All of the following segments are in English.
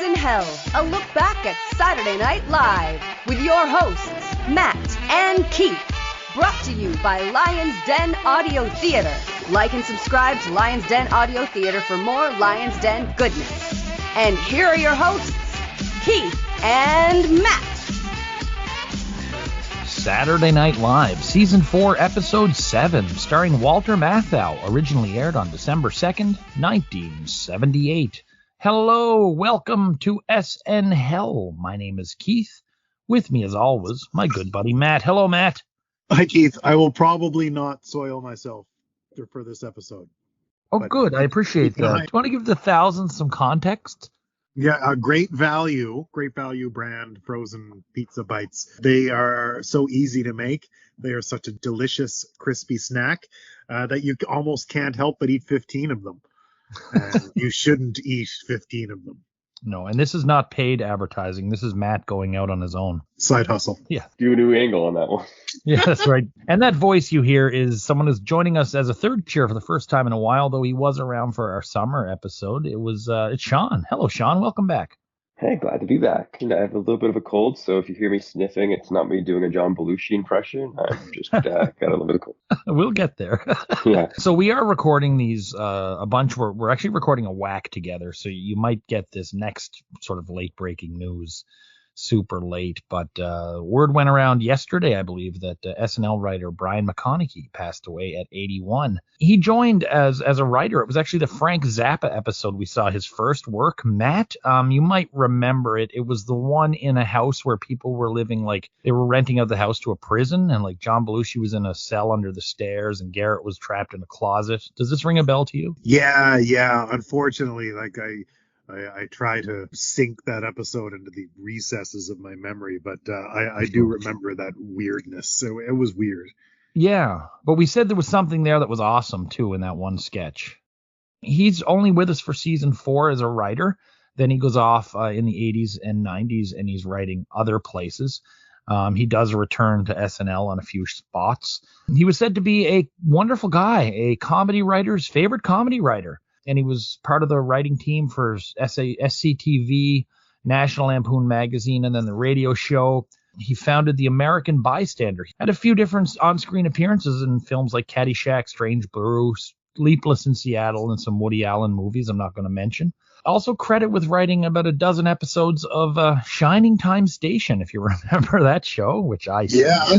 SNHell, a look back at Saturday Night Live with your hosts, Matt and Keith. Brought to you by Lions Den Audio Theater. Like and subscribe to Lions Den Audio Theater for more Lions Den goodness. And here are your hosts, Keith and Matt. Saturday Night Live, Season 4, Episode 7, starring Walter Matthau, originally aired on December 2nd, 1978. Hello, welcome to SNHell. My name is Keith. With me, as always, my good buddy Matt. Hello, Matt. Hi, Keith. I will probably not soil myself for this episode. Oh, good. I appreciate that. Do you want to give the thousands some context? Yeah, a great value brand frozen pizza bites. They are so easy to make. They are such a delicious, crispy snack that you almost can't help but eat 15 of them. And you shouldn't eat 15 of them. No, and this is not paid advertising. This is Matt going out on his own. Side hustle. Yeah. Do a new angle on that one. Yeah, that's right. And that voice you hear is someone who's joining us as a third chair for the first time in a while, though he was around for our summer episode. It's Shawn. Hello, Shawn. Welcome back. Hey, glad to be back. I have a little bit of a cold, so if you hear me sniffing, it's not me doing a John Belushi impression. I'm just got a little bit of cold. We'll get there. Yeah. So we are recording these a bunch. We're actually recording a whack together, so you might get this next sort of late breaking news super late, but word went around yesterday, I believe, that SNL writer Brian McConnachie passed away at 81. He joined as a writer. It was actually the Frank Zappa episode we saw his first work. Matt, you might remember it. It was the one in a house where people were living like they were renting out the house to a prison, and like John Belushi was in a cell under the stairs and Garrett was trapped in a closet. Does this ring a bell to you? Yeah. Unfortunately, I try to sink that episode into the recesses of my memory, but I do remember that weirdness. So it was weird. Yeah, but we said there was something there that was awesome, too, in that one sketch. He's only with us for season 4 as a writer. Then he goes off in the 80s and 90s, and he's writing other places. He does return to SNL on a few spots. He was said to be a wonderful guy, a comedy writer's favorite comedy writer. And he was part of the writing team for SCTV, National Lampoon Magazine, and then the radio show. He founded the American Bystander. He had a few different on-screen appearances in films like Caddyshack, Strange Brew, Sleepless in Seattle, and some Woody Allen movies I'm not going to mention. Also credit with writing about a dozen episodes of Shining Time Station, if you remember that show, which I see. Yeah.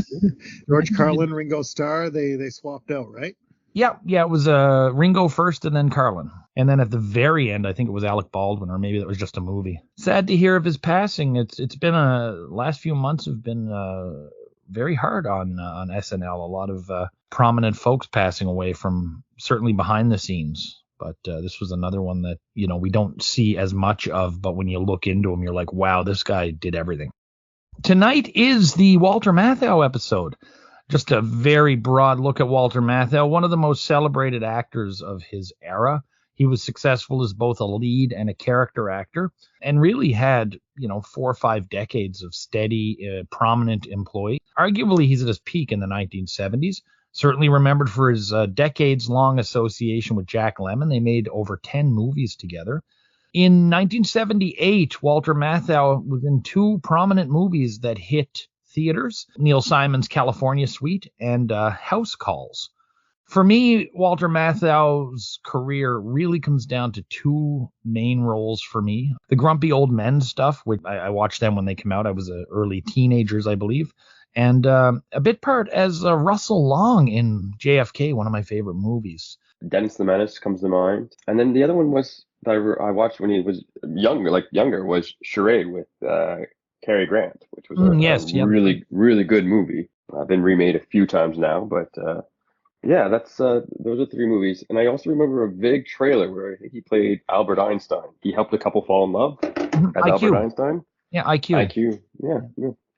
George Carlin, Ringo Starr, they swapped out, right? Yeah, it was Ringo first and then Carlin. And then at the very end, I think it was Alec Baldwin, or maybe that was just a movie. Sad to hear of his passing. It's been last few months have been very hard on SNL. A lot of prominent folks passing away from certainly behind the scenes. But this was another one that, we don't see as much of. But when you look into him, you're like, wow, this guy did everything. Tonight is the Walter Matthau episode. Just a very broad look at Walter Matthau, one of the most celebrated actors of his era. He was successful as both a lead and a character actor, and really had, 4 or 5 decades of steady, prominent employee. Arguably, he's at his peak in the 1970s. Certainly remembered for his decades-long association with Jack Lemmon. They made over 10 movies together. In 1978, Walter Matthau was in 2 prominent movies that hit theaters, Neil Simon's California Suite and House Calls. For me, Walter Matthau's career really comes down to 2 main roles for me. The Grumpy Old Men stuff, which I watched them when they came out. I was early teenagers, I believe. And a bit part as Russell Long in JFK, one of my favorite movies. Dennis the Menace comes to mind. And then the other one was that I watched when he was younger, was Charade with Cary Grant, which was a really, really good movie. Been remade a few times now, but that's those are 3 movies. And I also remember a big trailer where I think he played Albert Einstein. He helped a couple fall in love as IQ. Albert Einstein. Yeah, IQ. Yeah.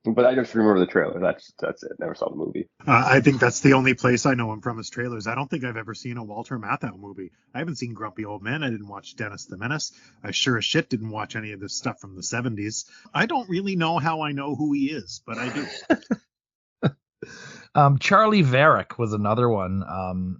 But I just remember the trailer. That's it. Never saw the movie. I think that's the only place I know him from his trailers. I don't think I've ever seen a Walter Matthau movie. I haven't seen Grumpy Old Men. I didn't watch Dennis the Menace. I sure as shit didn't watch any of this stuff from the 70s. I don't really know how I know who he is, but I do. Charlie Varick was another one.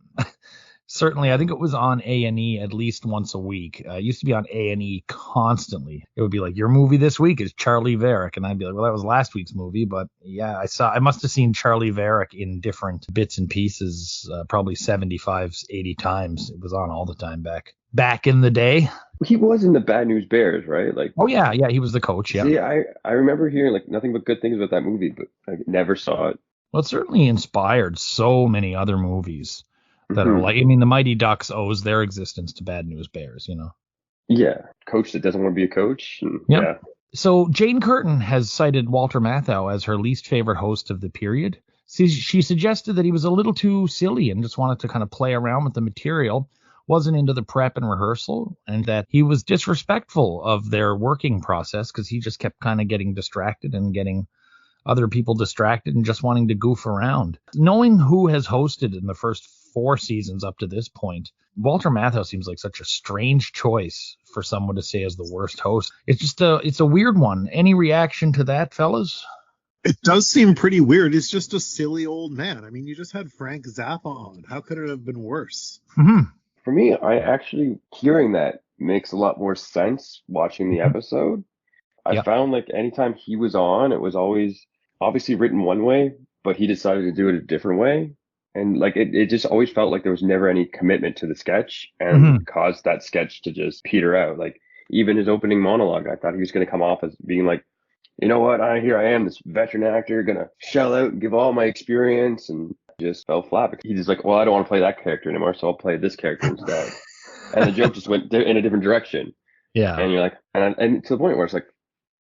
Certainly, I think it was on A&E at least once a week. It used to be on A&E constantly. It would be like, your movie this week is Charlie Varick, and I'd be like, well, that was last week's movie, but yeah, I must have seen Charlie Varick in different bits and pieces, probably 75, 80 times. It was on all the time back in the day. He was in the Bad News Bears, right? Like, oh yeah, he was the coach. Yeah. See, I remember hearing like nothing but good things about that movie, but I never saw it. Well, it certainly inspired so many other movies that are like, I mean, the Mighty Ducks owes their existence to Bad News Bears, you know? Yeah. Coach that doesn't want to be a coach. Yeah. So Jane Curtin has cited Walter Matthau as her least favorite host of the period. She suggested that he was a little too silly and just wanted to kind of play around with the material, wasn't into the prep and rehearsal, and that he was disrespectful of their working process because he just kept kind of getting distracted and getting other people distracted and just wanting to goof around. Knowing who has hosted in the first 4 seasons up to this point, Walter Matthau seems like such a strange choice for someone to say as the worst host. It's a weird one. Any reaction to that, fellas? It does seem pretty weird. It's just a silly old man. I mean, you just had Frank Zappa on. How could it have been worse? Mm-hmm. For me, I actually, hearing that makes a lot more sense watching the episode. I found like anytime he was on, it was always obviously written one way, but he decided to do it a different way. And like it just always felt like there was never any commitment to the sketch and caused that sketch to just peter out. Like even his opening monologue, I thought he was going to come off as being like, you know what, here I am, this veteran actor, going to shell out and give all my experience, and just fell flat. He's just like, well, I don't want to play that character anymore, so I'll play this character instead. And the joke just went in a different direction. Yeah. And you're like, and to the point where it's like,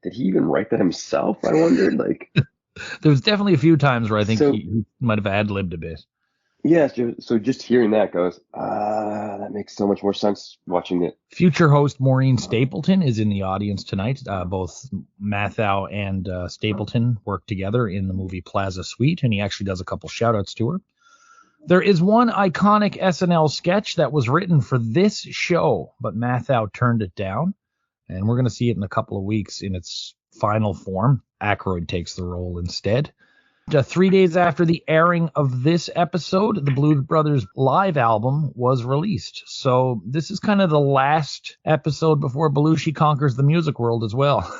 did he even write that himself? I wondered. Like, there was definitely a few times where I think he might have ad-libbed a bit. Yes, so just hearing that goes, that makes so much more sense watching it. Future host Maureen Stapleton is in the audience tonight. Both Matthau and Stapleton work together in the movie Plaza Suite, and he actually does a couple shout-outs to her. There is one iconic SNL sketch that was written for this show, but Matthau turned it down, and we're going to see it in a couple of weeks in its final form. Aykroyd takes the role instead. 3 days after the airing of this episode, the Blues Brothers live album was released. So this is kind of the last episode before Belushi conquers the music world as well.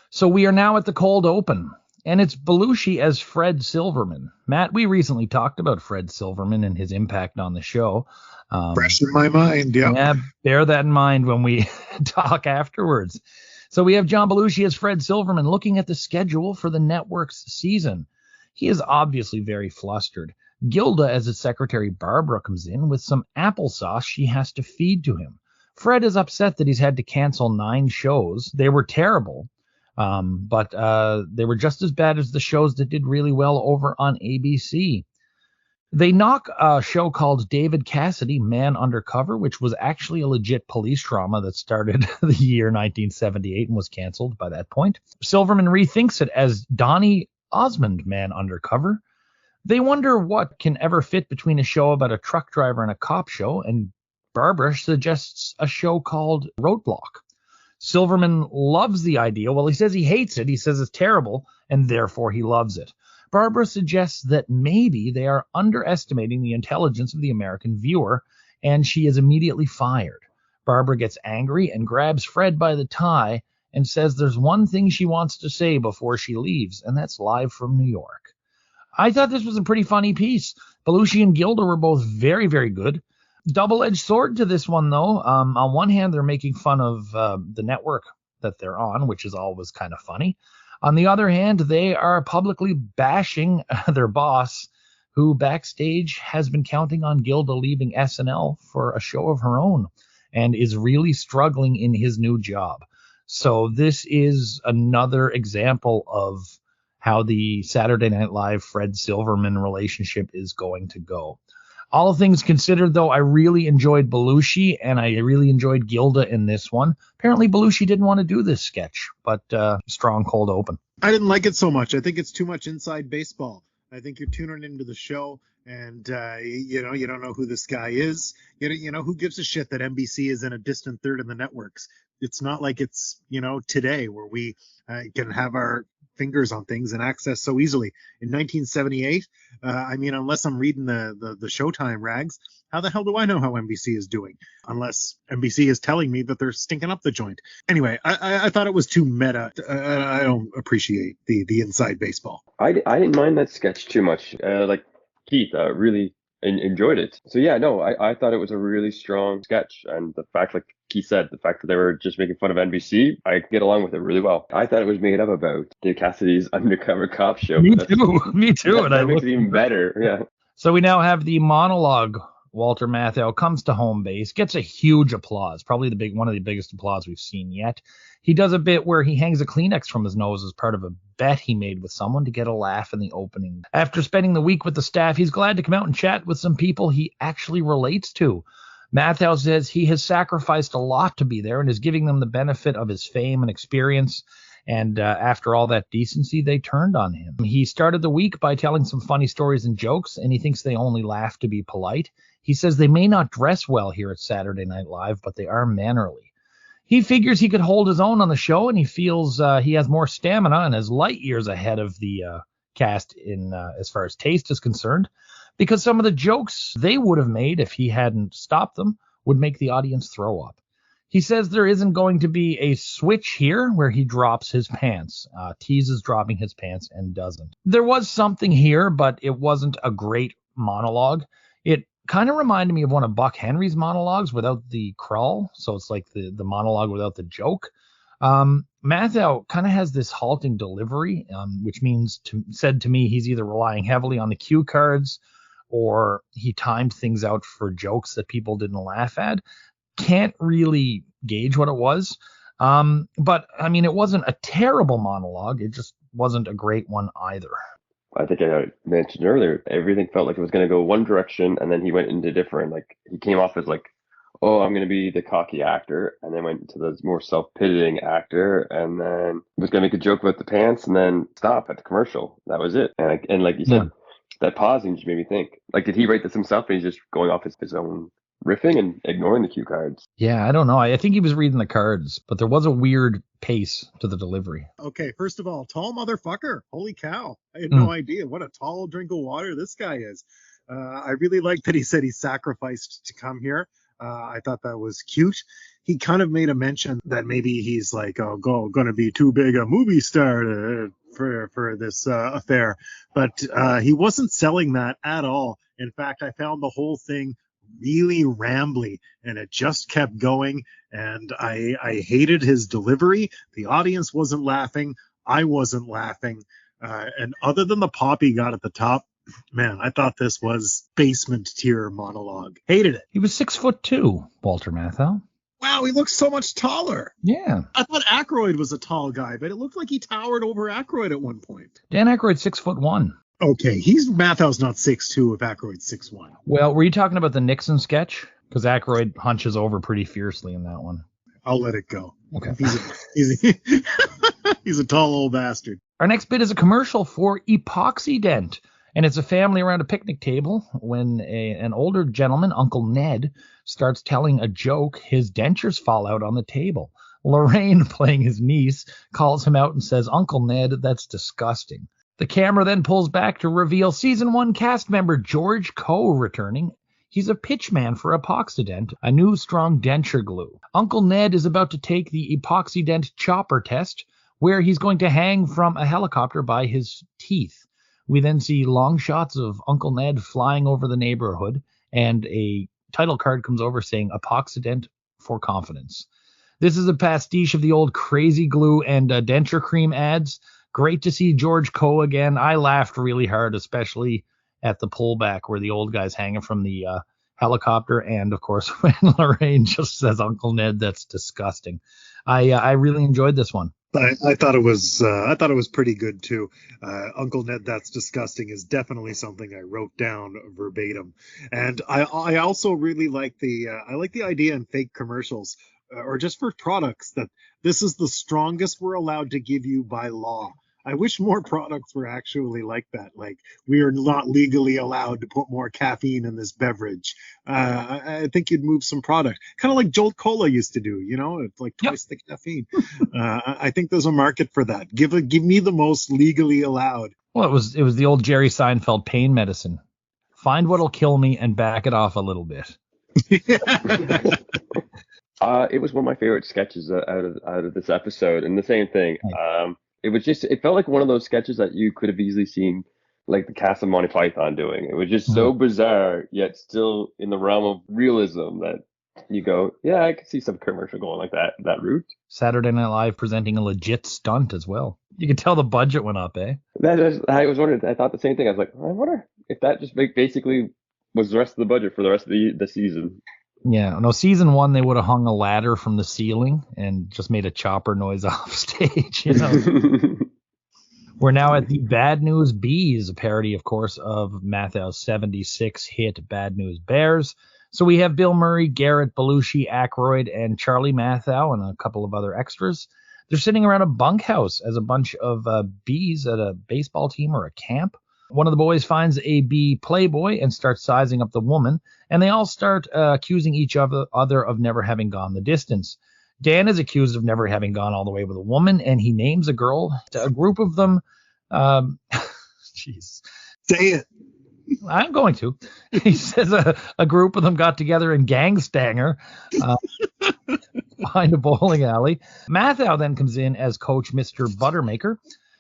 So we are now at the cold open, and it's Belushi as Fred Silverman. Matt, we recently talked about Fred Silverman and his impact on the show. Fresh in my mind, yeah. Yeah, bear that in mind when we talk afterwards. So we have John Belushi as Fred Silverman looking at the schedule for the network's season. He is obviously very flustered. Gilda, as his secretary Barbara, comes in with some applesauce she has to feed to him. Fred is upset that he's had to cancel 9 shows. They were terrible, but they were just as bad as the shows that did really well over on ABC. They knock a show called David Cassidy, Man Undercover, which was actually a legit police drama that started the year 1978 and was canceled by that point. Silverman rethinks it as Donny Osmond, Man Undercover. They wonder what can ever fit between a show about a truck driver and a cop show, and Barbara suggests a show called Roadblock. Silverman loves the idea. Well, he says he hates it. He says it's terrible, and therefore he loves it. Barbara suggests that maybe they are underestimating the intelligence of the American viewer, and she is immediately fired. Barbara gets angry and grabs Fred by the tie and says there's one thing she wants to say before she leaves, and that's live from New York. I thought this was a pretty funny piece. Belushi and Gilda were both very, very good. Double-edged sword to this one, though. On one hand, they're making fun of the network that they're on, which is always kind of funny. On the other hand, they are publicly bashing their boss, who backstage has been counting on Gilda leaving SNL for a show of her own and is really struggling in his new job. So this is another example of how the Saturday Night Live Fred Silverman relationship is going to go. All things considered, though, I really enjoyed Belushi and I really enjoyed Gilda in this one. Apparently Belushi didn't want to do this sketch, but strong cold open. I didn't like it so much. I think it's too much inside baseball. I think you're tuning into the show and, you don't know who this guy is. You know, who gives a shit that NBC is in a distant third of the networks? It's not like it's, today where we can have our fingers on things and access so easily. In 1978, unless I'm reading the Showtime rags, how the hell do I know how NBC is doing? Unless NBC is telling me that they're stinking up the joint. Anyway, I thought it was too meta. I don't appreciate the inside baseball. I didn't mind that sketch too much. Like Keith, really enjoyed it. So yeah, no, I thought it was a really strong sketch, and the fact, like Keith said, the fact that they were just making fun of NBC, I get along with it really well. I thought it was made up about Dave Cassidy's undercover cop show. Me too. That makes it even better. Yeah. So we now have the monologue. Walter Matthau comes to home base, gets a huge applause, probably one of the biggest applause we've seen yet. He does a bit where he hangs a Kleenex from his nose as part of a bet he made with someone to get a laugh in the opening. After spending the week with the staff, he's glad to come out and chat with some people he actually relates to. Matthau says he has sacrificed a lot to be there and is giving them the benefit of his fame and experience. And after all that decency, they turned on him. He started the week by telling some funny stories and jokes, and he thinks they only laugh to be polite. He says they may not dress well here at Saturday Night Live, but they are mannerly. He figures he could hold his own on the show, and he feels he has more stamina and is light years ahead of the cast in as far as taste is concerned, because some of the jokes they would have made if he hadn't stopped them would make the audience throw up. He says there isn't going to be a switch here where he drops his pants, teases dropping his pants and doesn't. There was something here, but it wasn't a great monologue. It kind of reminded me of one of Buck Henry's monologues without the crawl. So it's like the monologue without the joke. Matthau kind of has this halting delivery, which means said to me he's either relying heavily on the cue cards or he timed things out for jokes that people didn't laugh at. Can't really gauge what it was. But I mean, it wasn't a terrible monologue. It just wasn't a great one either. I think I mentioned earlier, everything felt like it was going to go one direction, and then he went into different. Like, he came off as like, oh, I'm going to be the cocky actor, and then went into the more self-pitying actor, and then was going to make a joke about the pants, and then stop at the commercial. That was it. And like you said, that pausing just made me think, like, did he write this himself, and he's just going off his own riffing and ignoring the cue cards? Yeah, I don't know. I think he was reading the cards, but there was a weird pace to the delivery. Okay, first of all, tall motherfucker. Holy cow. I had no idea what a tall drink of water this guy is. I really like that he said he sacrificed to come here. I thought that was cute. He kind of made a mention that maybe he's like, going to be too big a movie star for this affair. But he wasn't selling that at all. In fact, I found the whole thing really rambly, and it just kept going, and I hated his delivery. The audience wasn't laughing. I wasn't laughing. And other than the pop he got at the top, man, I thought this was basement tier monologue. Hated it. He was 6'2", Walter Matthau. Wow, he looks so much taller. Yeah. I thought Aykroyd was a tall guy, but it looked like he towered over Aykroyd at one point. Dan Aykroyd's 6'1". Okay, Matthau's not 6'2" if Aykroyd's 6'1". Well, were you talking about the Nixon sketch? Because Aykroyd hunches over pretty fiercely in that one. I'll let it go. Okay. He's a tall old bastard. Our next bit is a commercial for Epoxident. And it's a family around a picnic table when an older gentleman, Uncle Ned, starts telling a joke. His dentures fall out on the table. Lorraine, playing his niece, calls him out and says, "Uncle Ned, that's disgusting." The camera then pulls back to reveal Season 1 cast member George Coe returning. He's a pitchman for Epoxident, a new strong denture glue. Uncle Ned is about to take the Epoxident chopper test, where he's going to hang from a helicopter by his teeth. We then see long shots of Uncle Ned flying over the neighborhood, and a title card comes over saying Epoxident for confidence. This is a pastiche of the old Crazy Glue and denture cream ads. Great to see George Coe again. I laughed really hard, especially at the pullback where the old guy's hanging from the helicopter. And, of course, when Lorraine just says, "Uncle Ned, that's disgusting." I really enjoyed this one. I thought it was pretty good too. Uncle Ned, that's disgusting is definitely something I wrote down verbatim. And I also really like the idea in fake commercials or just for products that this is the strongest we're allowed to give you by law. I wish more products were actually like that. Like, we are not legally allowed to put more caffeine in this beverage. I think you'd move some product, kind of like Jolt Cola used to do. It's like twice the caffeine. I think there's a market for that. Give me the most legally allowed. Well, it was the old Jerry Seinfeld pain medicine. Find what'll kill me and back it off a little bit. It was one of my favorite sketches out of this episode, and the same thing. It felt like one of those sketches that you could have easily seen like the cast of Monty Python doing. It was just so bizarre, yet still in the realm of realism that you go, yeah, I could see some commercial going like that route. Saturday Night Live presenting a legit stunt as well. You could tell the budget went up, eh? I was wondering. I thought the same thing. I was like, I wonder if that just basically was the rest of the budget for the rest of the season. Yeah, no, season 1, they would have hung a ladder from the ceiling and just made a chopper noise off stage, We're now at the Bad News Bees, a parody, of course, of Matthau's 76 hit Bad News Bears. So we have Bill Murray, Garrett, Belushi, Aykroyd, and Charlie Matthau, and a couple of other extras. They're sitting around a bunkhouse as a bunch of bees at a baseball team or a camp. One of the boys finds a bee playboy and starts sizing up the woman, and they all start accusing each other of never having gone the distance. Dan is accused of never having gone all the way with a woman, and he names a girl. A group of them, jeez. Say it. I'm going to. He says a group of them got together in Gangstanger behind a bowling alley. Matthau then comes in as Coach Mr. Buttermaker.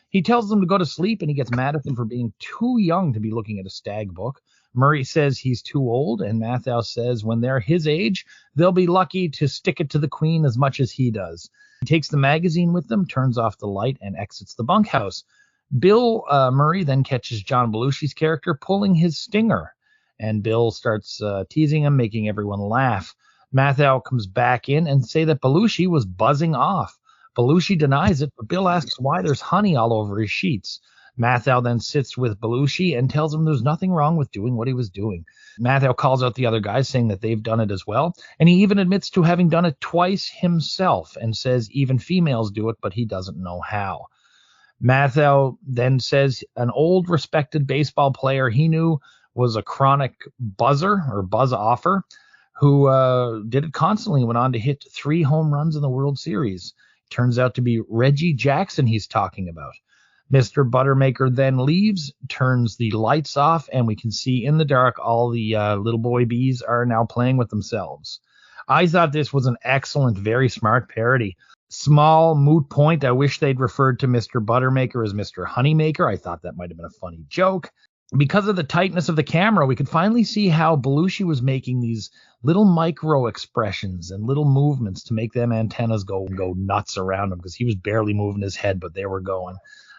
He tells them to go to sleep, and he gets mad at them for being too young to be looking at a stag book. Murray says he's too old, and Matthau says when they're his age, they'll be lucky to stick it to the queen as much as he does. He takes the magazine with them, turns off the light, and exits the bunkhouse. Bill Murray then catches John Belushi's character pulling his stinger, and Bill starts teasing him, making everyone laugh. Matthau comes back in and say that Belushi was buzzing off. Belushi denies it, but Bill asks why there's honey all over his sheets. Matthau then sits with Belushi and tells him there's nothing wrong with doing what he was doing. Matthau calls out the other guys, saying that they've done it as well, and he even admits to having done it twice himself and says even females do it, but he doesn't know how. Matthau then says an old respected baseball player he knew was a chronic buzzer or buzz-offer who did it constantly, went on to hit 3 home runs in the World Series. Turns out to be Reggie Jackson he's talking about. Mr. Buttermaker then leaves, turns the lights off, and we can see in the dark all the little boy bees are now playing with themselves. I thought this was an excellent, very smart parody. Small moot point. I wish they'd referred to Mr. Buttermaker as Mr. Honeymaker. I thought that might have been a funny joke. Because of the tightness of the camera, we could finally see how Belushi was making these little micro expressions and little movements to make them antennas go nuts around him, because he was barely moving his head, but they were going.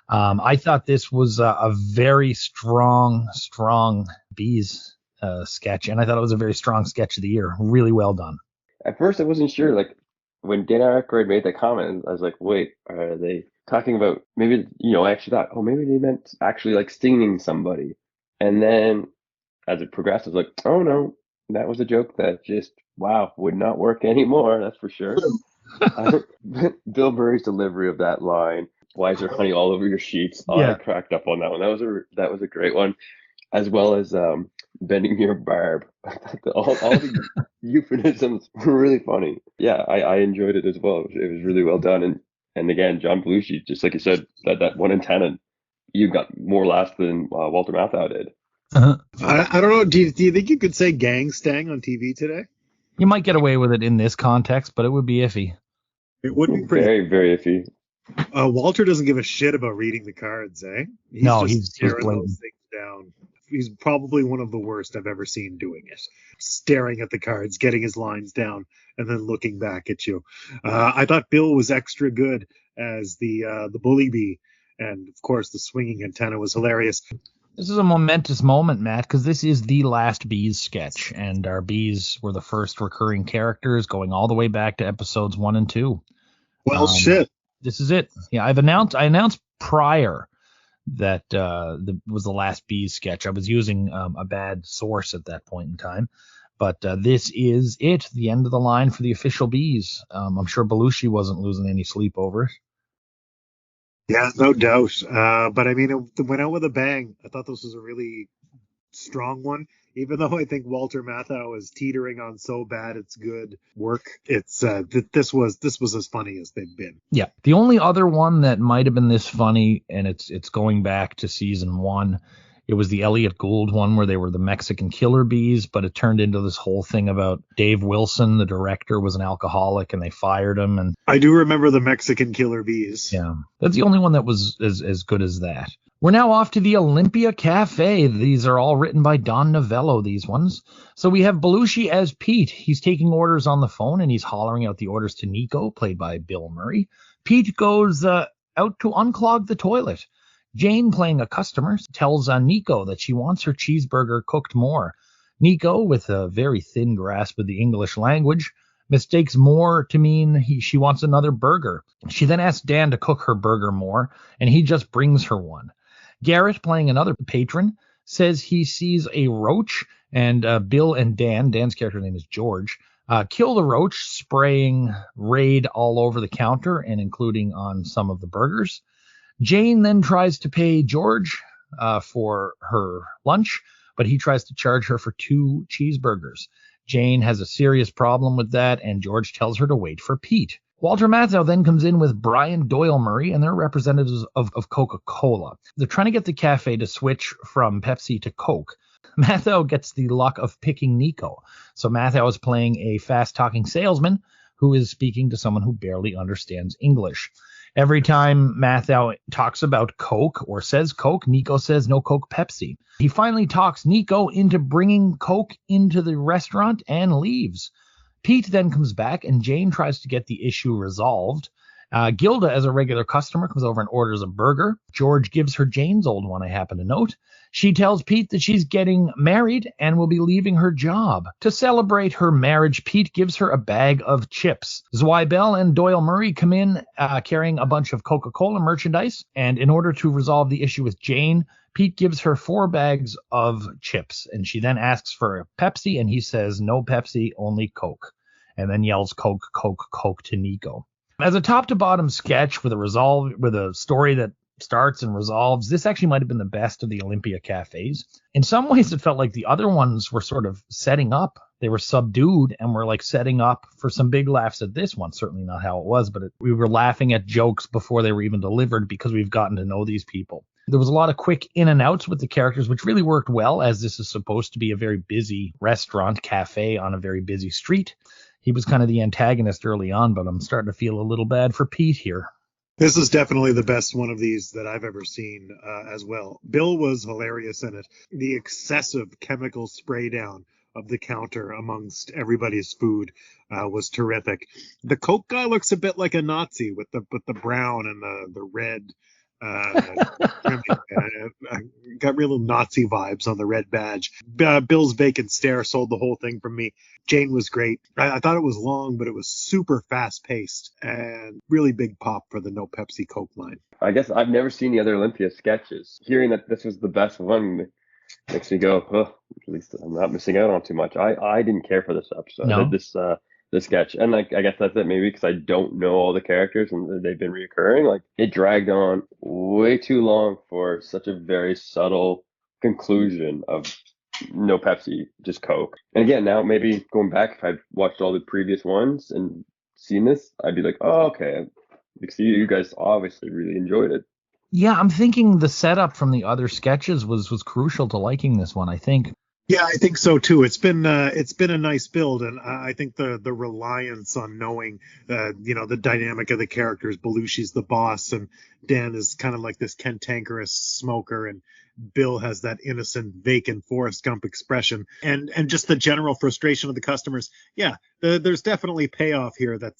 I thought this was a very strong bees sketch, and I thought it was a very strong sketch of the year. Really well done. At first, I wasn't sure. Like, when Dan Aykroyd made that comment, I was like, wait, are they talking about maybe, I actually thought, oh, maybe they meant actually like stinging somebody. And then as it progressed, I was like, oh, no, that was a joke that just, wow, would not work anymore. That's for sure. Bill Murray's delivery of that line, why is there honey all over your sheets? Oh, yeah. I cracked up on that one. That was a great one, as well as bending your barb. all the euphemisms were really funny. Yeah, I enjoyed it as well. It was really well done. And again, John Belushi, just like you said, that one antenna, you got more laughs than Walter Matthau did. Uh-huh. I don't know. Do you think you could say gang stang on TV today? You might get away with it in this context, but it would be iffy. It would be pretty. Very, very iffy. Walter doesn't give a shit about reading the cards, eh? He's tearing those things down. He's probably one of the worst I've ever seen doing it. Staring at the cards, getting his lines down, and then looking back at you. I thought Bill was extra good as the bully bee, and of course the swinging antenna was hilarious. This is a momentous moment, Matt, because this is the last Bees sketch, and our Bees were the first recurring characters going all the way back to episodes 1 and 2. Well, shit. This is it. Yeah, I announced prior that was the last Bees sketch. I was using a bad source at that point in time, but this is it, the end of the line for the official Bees. I'm sure Belushi wasn't losing any sleep over it. Yeah, no doubt. But I mean, it went out with a bang. I thought this was a really strong one, even though I think Walter Matthau is teetering on so bad it's good work. It's this was as funny as they've been. Yeah, the only other one that might have been this funny, and it's going back to season 1. It was the Elliot Gould one where they were the Mexican killer bees, but it turned into this whole thing about Dave Wilson, the director, was an alcoholic and they fired him. And I do remember the Mexican killer bees. Yeah, that's the only one that was as good as that. We're now off to the Olympia Cafe. These are all written by Don Novello, these ones. So we have Belushi as Pete. He's taking orders on the phone and he's hollering out the orders to Nico, played by Bill Murray. Pete goes out to unclog the toilet. Jane, playing a customer, tells Nico that she wants her cheeseburger cooked more. Nico, with a very thin grasp of the English language, mistakes more to mean she wants another burger. She then asks Dan to cook her burger more, and he just brings her one. Garrett, playing another patron, says he sees a roach, and Bill and Dan's character name is George, kill the roach, spraying Raid all over the counter and including on some of the burgers. Jane then tries to pay George for her lunch, but he tries to charge her for 2 cheeseburgers. Jane has a serious problem with that, and George tells her to wait for Pete. Walter Matthau then comes in with Brian Doyle Murray, and they're representatives of Coca-Cola. They're trying to get the cafe to switch from Pepsi to Coke. Matthau gets the luck of picking Nico. So Matthau is playing a fast-talking salesman who is speaking to someone who barely understands English. Every time Matthau talks about Coke or says Coke, Nico says no Coke, Pepsi. He finally talks Nico into bringing Coke into the restaurant and leaves. Pete then comes back and Jane tries to get the issue resolved. Gilda, as a regular customer, comes over and orders a burger. George gives her Jane's old one, I happen to note. She tells Pete that she's getting married and will be leaving her job. To celebrate her marriage, Pete gives her a bag of chips. Zweibel and Doyle Murray come in carrying a bunch of Coca-Cola merchandise, and in order to resolve the issue with Jane, Pete gives her 4 bags of chips, and she then asks for a Pepsi, and he says, no Pepsi, only Coke, and then yells Coke, Coke, Coke to Nico. As a top-to-bottom sketch with a story that starts and resolves, this actually might have been the best of the Olympia Cafes. In some ways, it felt like the other ones were sort of setting up. They were subdued and were like setting up for some big laughs at this one. Certainly not how it was, but we were laughing at jokes before they were even delivered because we've gotten to know these people. There was a lot of quick in and outs with the characters, which really worked well, as this is supposed to be a very busy restaurant cafe on a very busy street. He was kind of the antagonist early on, but I'm starting to feel a little bad for Pete here. This is definitely the best one of these that I've ever seen as well. Bill was hilarious in it. The excessive chemical spray down of the counter amongst everybody's food was terrific. The Coke guy looks a bit like a Nazi with the brown and the red. Got real Nazi vibes on the red badge. Bill's vacant stare sold the whole thing from me. Jane was great. I thought it was long, but it was super fast paced and really big pop for the no Pepsi Coke line. I guess I've never seen the other Olympia sketches. Hearing that this was the best one makes me go, oh, at least I'm not missing out on too much. I didn't care for this episode. No. The sketch, and like I guess that's it, maybe because I don't know all the characters and they've been reoccurring. Like it dragged on way too long for such a very subtle conclusion of no Pepsi, just Coke. And again, now maybe going back, if I'd watched all the previous ones and seen this, I'd be like, oh, okay, because you guys obviously really enjoyed it. Yeah, I'm thinking the setup from the other sketches was crucial to liking this one, I think. Yeah, I think so too. It's been a nice build, and I think the reliance on knowing the dynamic of the characters. Belushi's the boss, and Dan is kind of like this cantankerous smoker, and Bill has that innocent, vacant Forrest Gump expression, and just the general frustration of the customers. Yeah, there's definitely payoff here that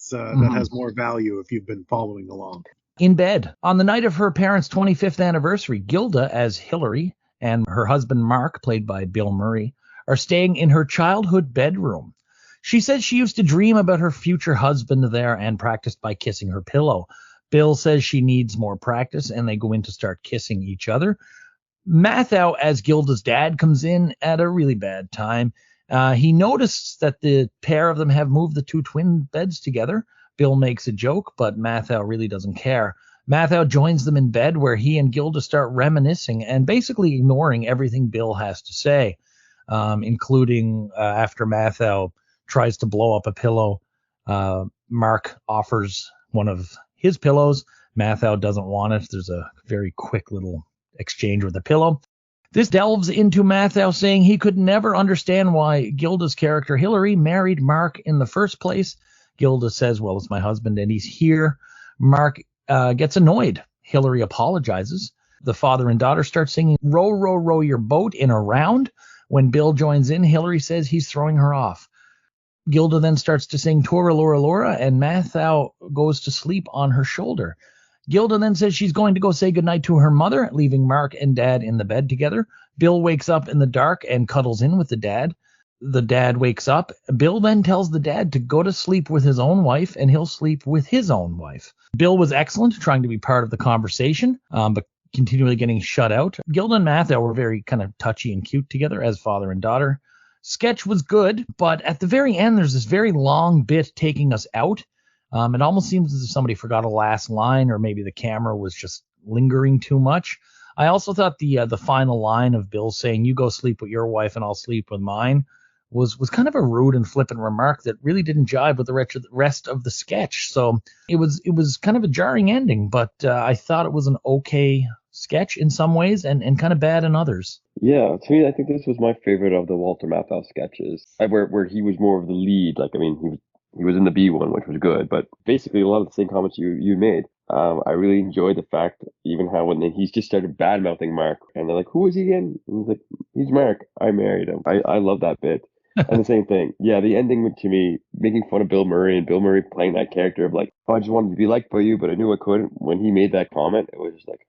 has more value if you've been following along. In bed on the night of her parents' 25th anniversary, Gilda as Hillary and her husband Mark, played by Bill Murray, are staying in her childhood bedroom. She says she used to dream about her future husband there and practiced by kissing her pillow. Bill says she needs more practice, and they go in to start kissing each other. Matthau, as Gilda's dad, comes in at a really bad time. He notices that the pair of them have moved the 2 twin beds together. Bill makes a joke, but Matthau really doesn't care. Matthau joins them in bed where he and Gilda start reminiscing and basically ignoring everything Bill has to say, including after Matthau tries to blow up a pillow. Mark offers one of his pillows. Matthau doesn't want it. There's a very quick little exchange with the pillow. This delves into Matthau saying he could never understand why Gilda's character Hillary married Mark in the first place. Gilda says, well, it's my husband and he's here. Mark gets annoyed. Hillary apologizes. The father and daughter start singing Row, Row, Row Your Boat in a round. When Bill joins in, Hillary says he's throwing her off. Gilda then starts to sing Tora Lora Lora, and Matthau goes to sleep on her shoulder. Gilda then says she's going to go say goodnight to her mother, leaving Mark and Dad in the bed together. Bill wakes up in the dark and cuddles in with the dad. The dad wakes up. Bill then tells the dad to go to sleep with his own wife, and he'll sleep with his own wife. Bill was excellent, trying to be part of the conversation, but continually getting shut out. Gilda and Matthau were very kind of touchy and cute together as father and daughter. Sketch was good, but at the very end, there's this very long bit taking us out. It almost seems as if somebody forgot a last line, or maybe the camera was just lingering too much. I also thought the final line of Bill saying, you go sleep with your wife and I'll sleep with mine, was kind of a rude and flippant remark that really didn't jive with the rest of the sketch. So it was kind of a jarring ending, but I thought it was an okay sketch in some ways and kind of bad in others. Yeah, to me, I think this was my favorite of the Walter Matthau sketches, where he was more of the lead. Like, I mean, he was in the B one, which was good, but basically a lot of the same comments you made. I really enjoyed the fact, even how when he's just started bad-mouthing Mark, and they're like, who is he again? And he's like, he's Mark. I married him. I love that bit. And the same thing. Yeah, the ending to me, making fun of Bill Murray, and Bill Murray playing that character of like, oh, I just wanted to be liked by you, but I knew I couldn't. When he made that comment, it was just like,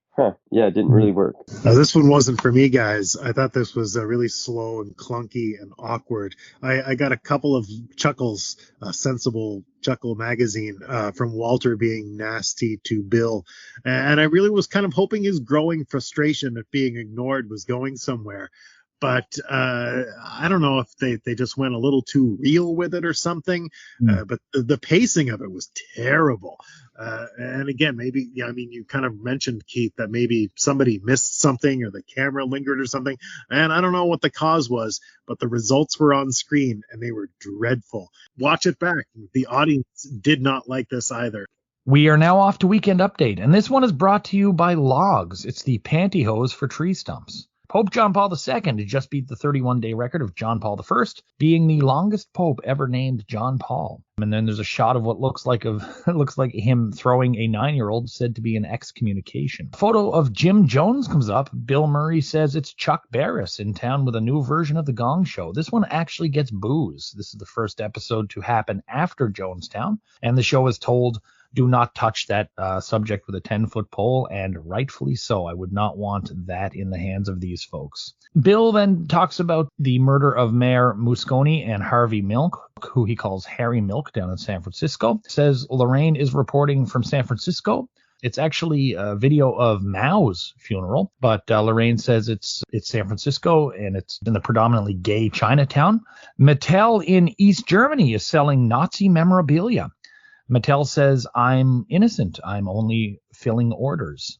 yeah, it didn't really work. This one wasn't for me, guys. I thought this was really slow and clunky and awkward. I got a couple of chuckles, Sensible Chuckle magazine, from Walter being nasty to Bill. And I really was kind of hoping his growing frustration at being ignored was going somewhere. But I don't know if they just went a little too real with it or something. But the pacing of it was terrible. And again, maybe, I mean, you kind of mentioned, Keith, that maybe somebody missed something or the camera lingered or something. And I don't know what the cause was, but the results were on screen and they were dreadful. Watch it back. The audience did not like this either. We are now off to Weekend Update, and this one is brought to you by Logs. It's the pantyhose for tree stumps. Pope John Paul II just beat the 31-day record of John Paul I, being the longest pope ever named John Paul. And then there's a shot of what looks like him throwing a 9-year-old said to be an excommunication. A photo of Jim Jones comes up. Bill Murray says it's Chuck Barris in town with a new version of The Gong Show. This one actually gets booze. This is the first episode to happen after Jonestown, and the show is told, do not touch that subject with a 10-foot pole, and rightfully so. I would not want that in the hands of these folks. Bill then talks about the murder of Mayor Moscone and Harvey Milk, who he calls Harry Milk, down in San Francisco. Says Lorraine is reporting from San Francisco. It's actually a video of Mao's funeral, but Lorraine says it's San Francisco and it's in the predominantly gay Chinatown. Mattel in East Germany is selling Nazi memorabilia. Mattel says, I'm innocent. I'm only filling orders.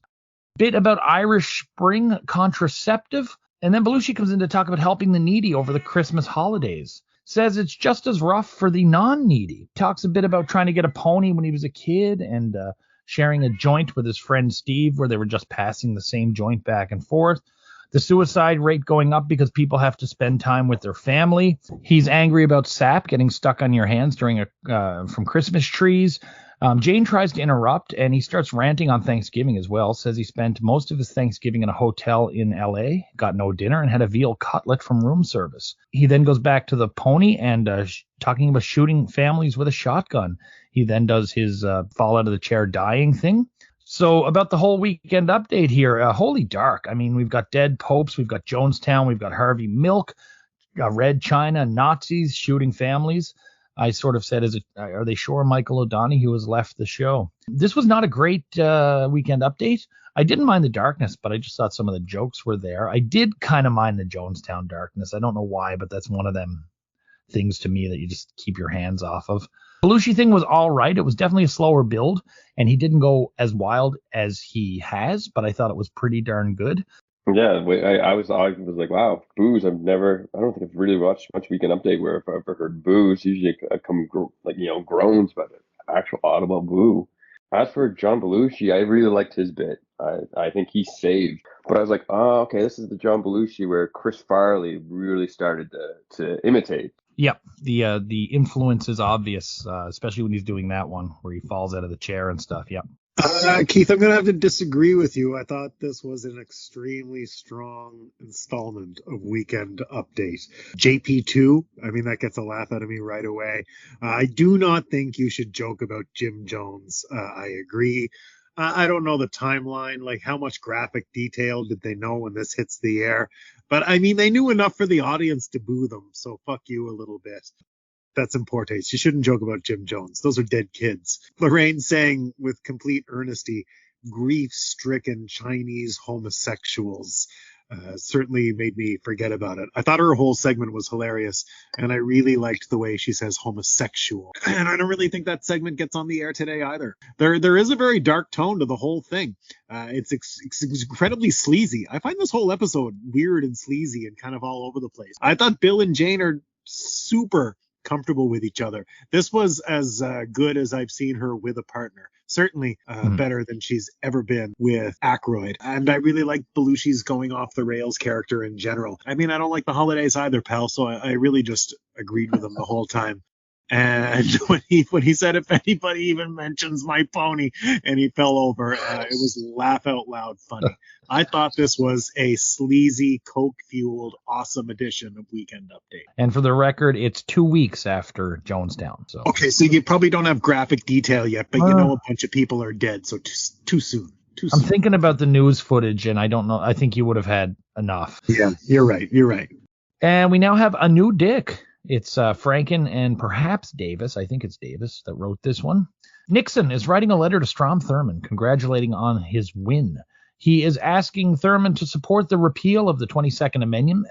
Bit about Irish Spring contraceptive. And then Belushi comes in to talk about helping the needy over the Christmas holidays. Says it's just as rough for the non-needy. Talks a bit about trying to get a pony when he was a kid and sharing a joint with his friend Steve, where they were just passing the same joint back and forth. The suicide rate going up because people have to spend time with their family. He's angry about sap getting stuck on your hands from Christmas trees. Jane tries to interrupt, and he starts ranting on Thanksgiving as well. Says he spent most of his Thanksgiving in a hotel in L.A., got no dinner, and had a veal cutlet from room service. He then goes back to the pony and talking about shooting families with a shotgun. He then does his fall out of the chair dying thing. So about the whole Weekend Update here, holy dark. I mean, we've got dead popes, we've got Jonestown, we've got Harvey Milk, Red China, Nazis shooting families. I sort of said, are they sure Michael O'Donoghue has left the show? This was not a great Weekend Update. I didn't mind the darkness, but I just thought some of the jokes were there. I did kind of mind the Jonestown darkness. I don't know why, but that's one of them things to me that you just keep your hands off of. Belushi thing was all right. It was definitely a slower build, and he didn't go as wild as he has, but I thought it was pretty darn good. Yeah, I was like, wow, boos. I don't think I've really watched much Weekend Update where if I've ever heard boos, usually I come groans, but an actual audible boo. As for John Belushi, I really liked his bit. I think he saved. But I was like, oh, okay, this is the John Belushi where Chris Farley really started to imitate. Yep, the influence is obvious, especially when he's doing that one where he falls out of the chair and stuff. Yep. Keith, I'm going to have to disagree with you. I thought this was an extremely strong installment of Weekend Update. JP2, I mean, that gets a laugh out of me right away. I do not think you should joke about Jim Jones. I agree. I don't know the timeline, like how much graphic detail did they know when this hits the air? But I mean, they knew enough for the audience to boo them, so fuck you a little bit. That's in poor taste. You shouldn't joke about Jim Jones. Those are dead kids. Lorraine saying with complete earnesty, grief-stricken Chinese homosexuals certainly made me forget about it. I thought her whole segment was hilarious, and I really liked the way she says homosexual. And I don't really think that segment gets on the air today either. There is a very dark tone to the whole thing. It's incredibly sleazy. I find this whole episode weird and sleazy and kind of all over the place. I thought Bill and Jane are super comfortable with each other. This was as good as I've seen her with a partner. Certainly better than she's ever been with Aykroyd. And I really like Belushi's going off the rails character in general. I mean, I don't like the holidays either, pal, so I really just agreed with him the whole time. And when he said, if anybody even mentions my pony, and he fell over, it was laugh out loud funny. I thought this was a sleazy, coke-fueled, awesome edition of Weekend Update. And for the record, it's 2 weeks after Jonestown. So. Okay, so you probably don't have graphic detail yet, but you know a bunch of people are dead, so too soon. I'm thinking about the news footage, and I don't know. I think you would have had enough. Yeah, you're right. And we now have a new Dick. It's Franken and perhaps Davis. I think it's Davis that wrote this one. Nixon is writing a letter to Strom Thurmond congratulating on his win. He is asking Thurmond to support the repeal of the 22nd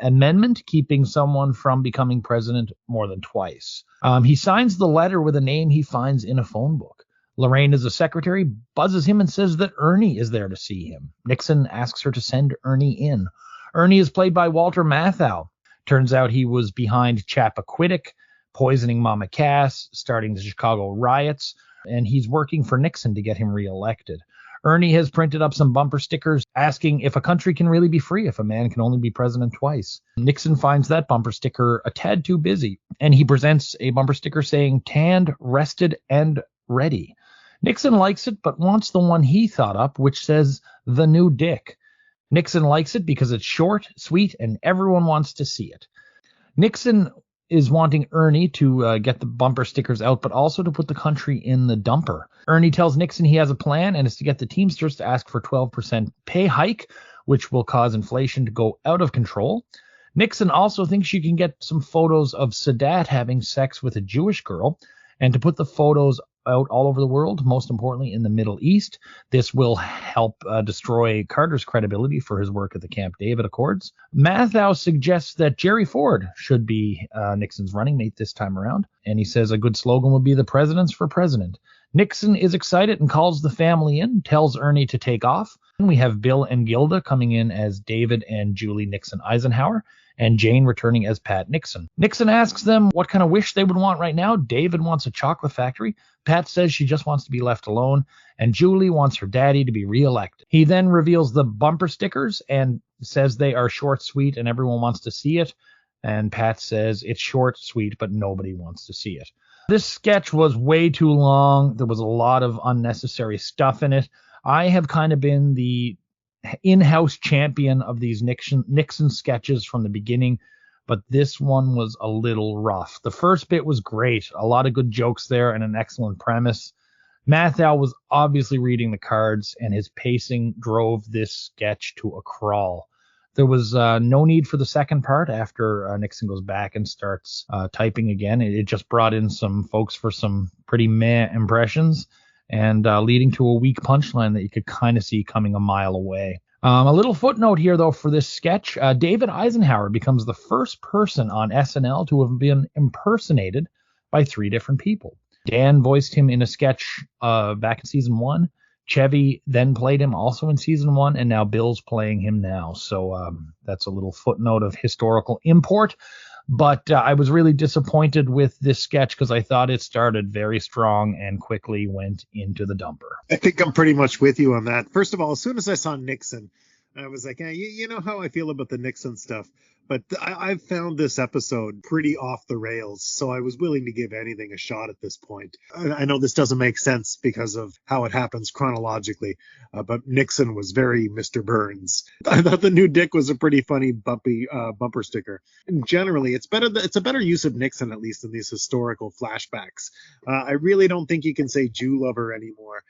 Amendment, keeping someone from becoming president more than twice. He signs the letter with a name he finds in a phone book. Lorraine is the secretary, buzzes him and says that Ernie is there to see him. Nixon asks her to send Ernie in. Ernie is played by Walter Matthau. Turns out he was behind Chappaquiddick, poisoning Mama Cass, starting the Chicago riots, and he's working for Nixon to get him reelected. Ernie has printed up some bumper stickers asking if a country can really be free if a man can only be president twice. Nixon finds that bumper sticker a tad too busy, and he presents a bumper sticker saying, tanned, rested, and ready. Nixon likes it, but wants the one he thought up, which says, the new Dick. Nixon likes it because it's short, sweet, and everyone wants to see it. Nixon is wanting Ernie to get the bumper stickers out, but also to put the country in the dumper. Ernie tells Nixon he has a plan, and it's to get the Teamsters to ask for 12% pay hike, which will cause inflation to go out of control. Nixon also thinks you can get some photos of Sadat having sex with a Jewish girl, and to put the photos out all over the world, most importantly in the Middle East. This will help destroy Carter's credibility for his work at the Camp David Accords. Matthau suggests that Jerry Ford should be Nixon's running mate this time around, and he says a good slogan would be the president's for president. Nixon is excited and calls the family in, tells Ernie to take off. And we have Bill and Gilda coming in as David and Julie Nixon Eisenhower, and Jane returning as Pat Nixon. Nixon asks them what kind of wish they would want right now. David wants a chocolate factory. Pat says she just wants to be left alone, and Julie wants her daddy to be reelected. He then reveals the bumper stickers and says they are short, sweet, and everyone wants to see it. And Pat says it's short, sweet, but nobody wants to see it. This sketch was way too long. There was a lot of unnecessary stuff in it. I have kind of been the in-house champion of these Nixon sketches from the beginning, but this one was a little rough. The first bit was great, a lot of good jokes there and an excellent premise. Matthau was obviously reading the cards, and his pacing drove this sketch to a crawl. There was no need for the second part after Nixon goes back and starts typing again. It just brought in some folks for some pretty meh impressions, and leading to a weak punchline that you could kind of see coming a mile away. A little footnote here, though, for this sketch. David Eisenhower becomes the first person on SNL to have been impersonated by 3 different people. Dan voiced him in a sketch back in season 1. Chevy then played him also in season 1, and now Bill's playing him now. So that's a little footnote of historical import. But I was really disappointed with this sketch because I thought it started very strong and quickly went into the dumper. I think I'm pretty much with you on that. First of all, as soon as I saw Nixon, I was like, you know how I feel about the Nixon stuff. But I've found this episode pretty off the rails, so I was willing to give anything a shot at this point. I know this doesn't make sense because of how it happens chronologically, but Nixon was very Mr. Burns. I thought the new dick was a pretty funny bumper sticker. And generally, it's a better use of Nixon, at least in these historical flashbacks. I really don't think you can say Jew lover anymore.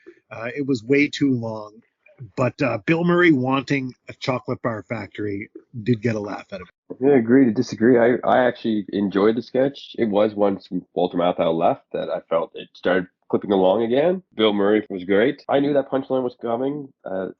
It was way too long. But Bill Murray wanting a chocolate bar factory did get a laugh out of it. Yeah, agree to disagree. I actually enjoyed the sketch. It was once Walter Matthau left that I felt it started clipping along again. Bill Murray was great. I knew that punchline was coming.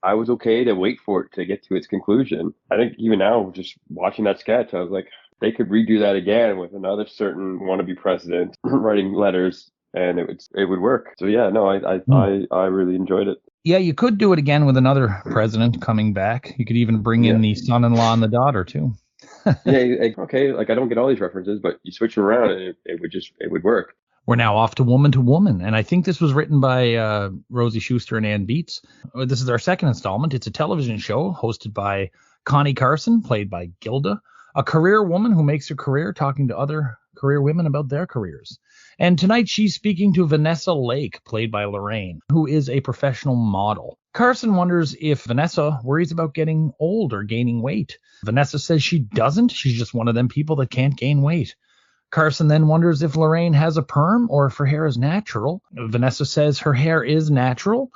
I was okay to wait for it to get to its conclusion. I think even now, just watching that sketch, I was like, they could redo that again with another certain wannabe president writing letters, and it would work. So yeah, no, I really enjoyed it. Yeah, you could do it again with another president coming back. You could even bring in the son-in-law and the daughter too. Yeah, okay. Like I don't get all these references, but you switch them around and it would work. We're now off to Woman, and I think this was written by Rosie Schuster and Ann Beats. This is our second installment. It's a television show hosted by Connie Carson, played by Gilda, a career woman who makes her career talking to other career women about their careers. And tonight she's speaking to Vanessa Lake, played by Lorraine, who is a professional model. Carson wonders if Vanessa worries about getting old or gaining weight. Vanessa says she doesn't. She's just one of them people that can't gain weight. Carson then wonders if Lorraine has a perm or if her hair is natural. Vanessa says her hair is natural.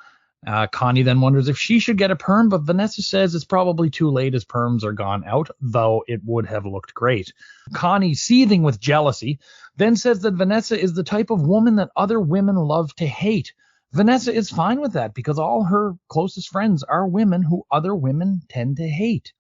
Connie then wonders if she should get a perm, but Vanessa says it's probably too late as perms are gone out, though it would have looked great. Connie, seething with jealousy, then says that Vanessa is the type of woman that other women love to hate. Vanessa is fine with that because all her closest friends are women who other women tend to hate.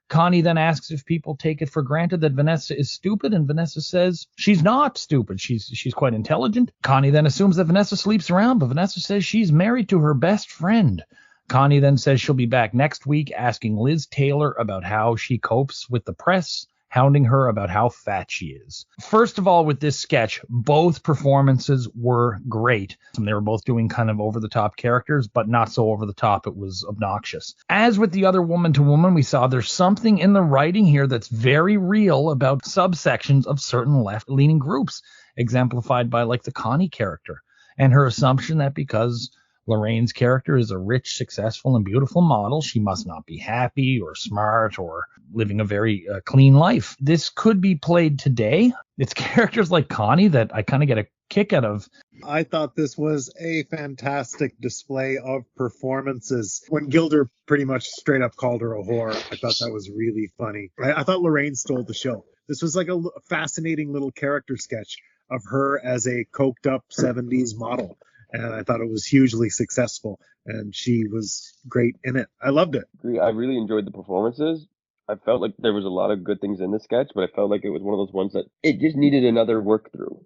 Connie then asks if people take it for granted that Vanessa is stupid, and Vanessa says she's not stupid. She's quite intelligent. Connie then assumes that Vanessa sleeps around, but Vanessa says she's married to her best friend. Connie then says she'll be back next week asking Liz Taylor about how she copes with the press, hounding her about how fat she is. First of all, with this sketch, both performances were great. They were both doing kind of over-the-top characters, but not so over-the-top it was obnoxious. As with the other Woman to Woman, we saw there's something in the writing here that's very real about subsections of certain left-leaning groups, exemplified by like the Connie character, and her assumption that because Lorraine's character is a rich, successful, and beautiful model, she must not be happy or smart or living a very clean life. This could be played today. It's characters like Connie that I kind of get a kick out of. I thought this was a fantastic display of performances. When Gilder pretty much straight up called her a whore, I thought that was really funny. I thought Lorraine stole the show. This was like a fascinating little character sketch of her as a coked up 70s model. And I thought it was hugely successful, and she was great in it. I loved it. I really enjoyed the performances. I felt like there was a lot of good things in the sketch, but I felt like it was one of those ones that it just needed another work through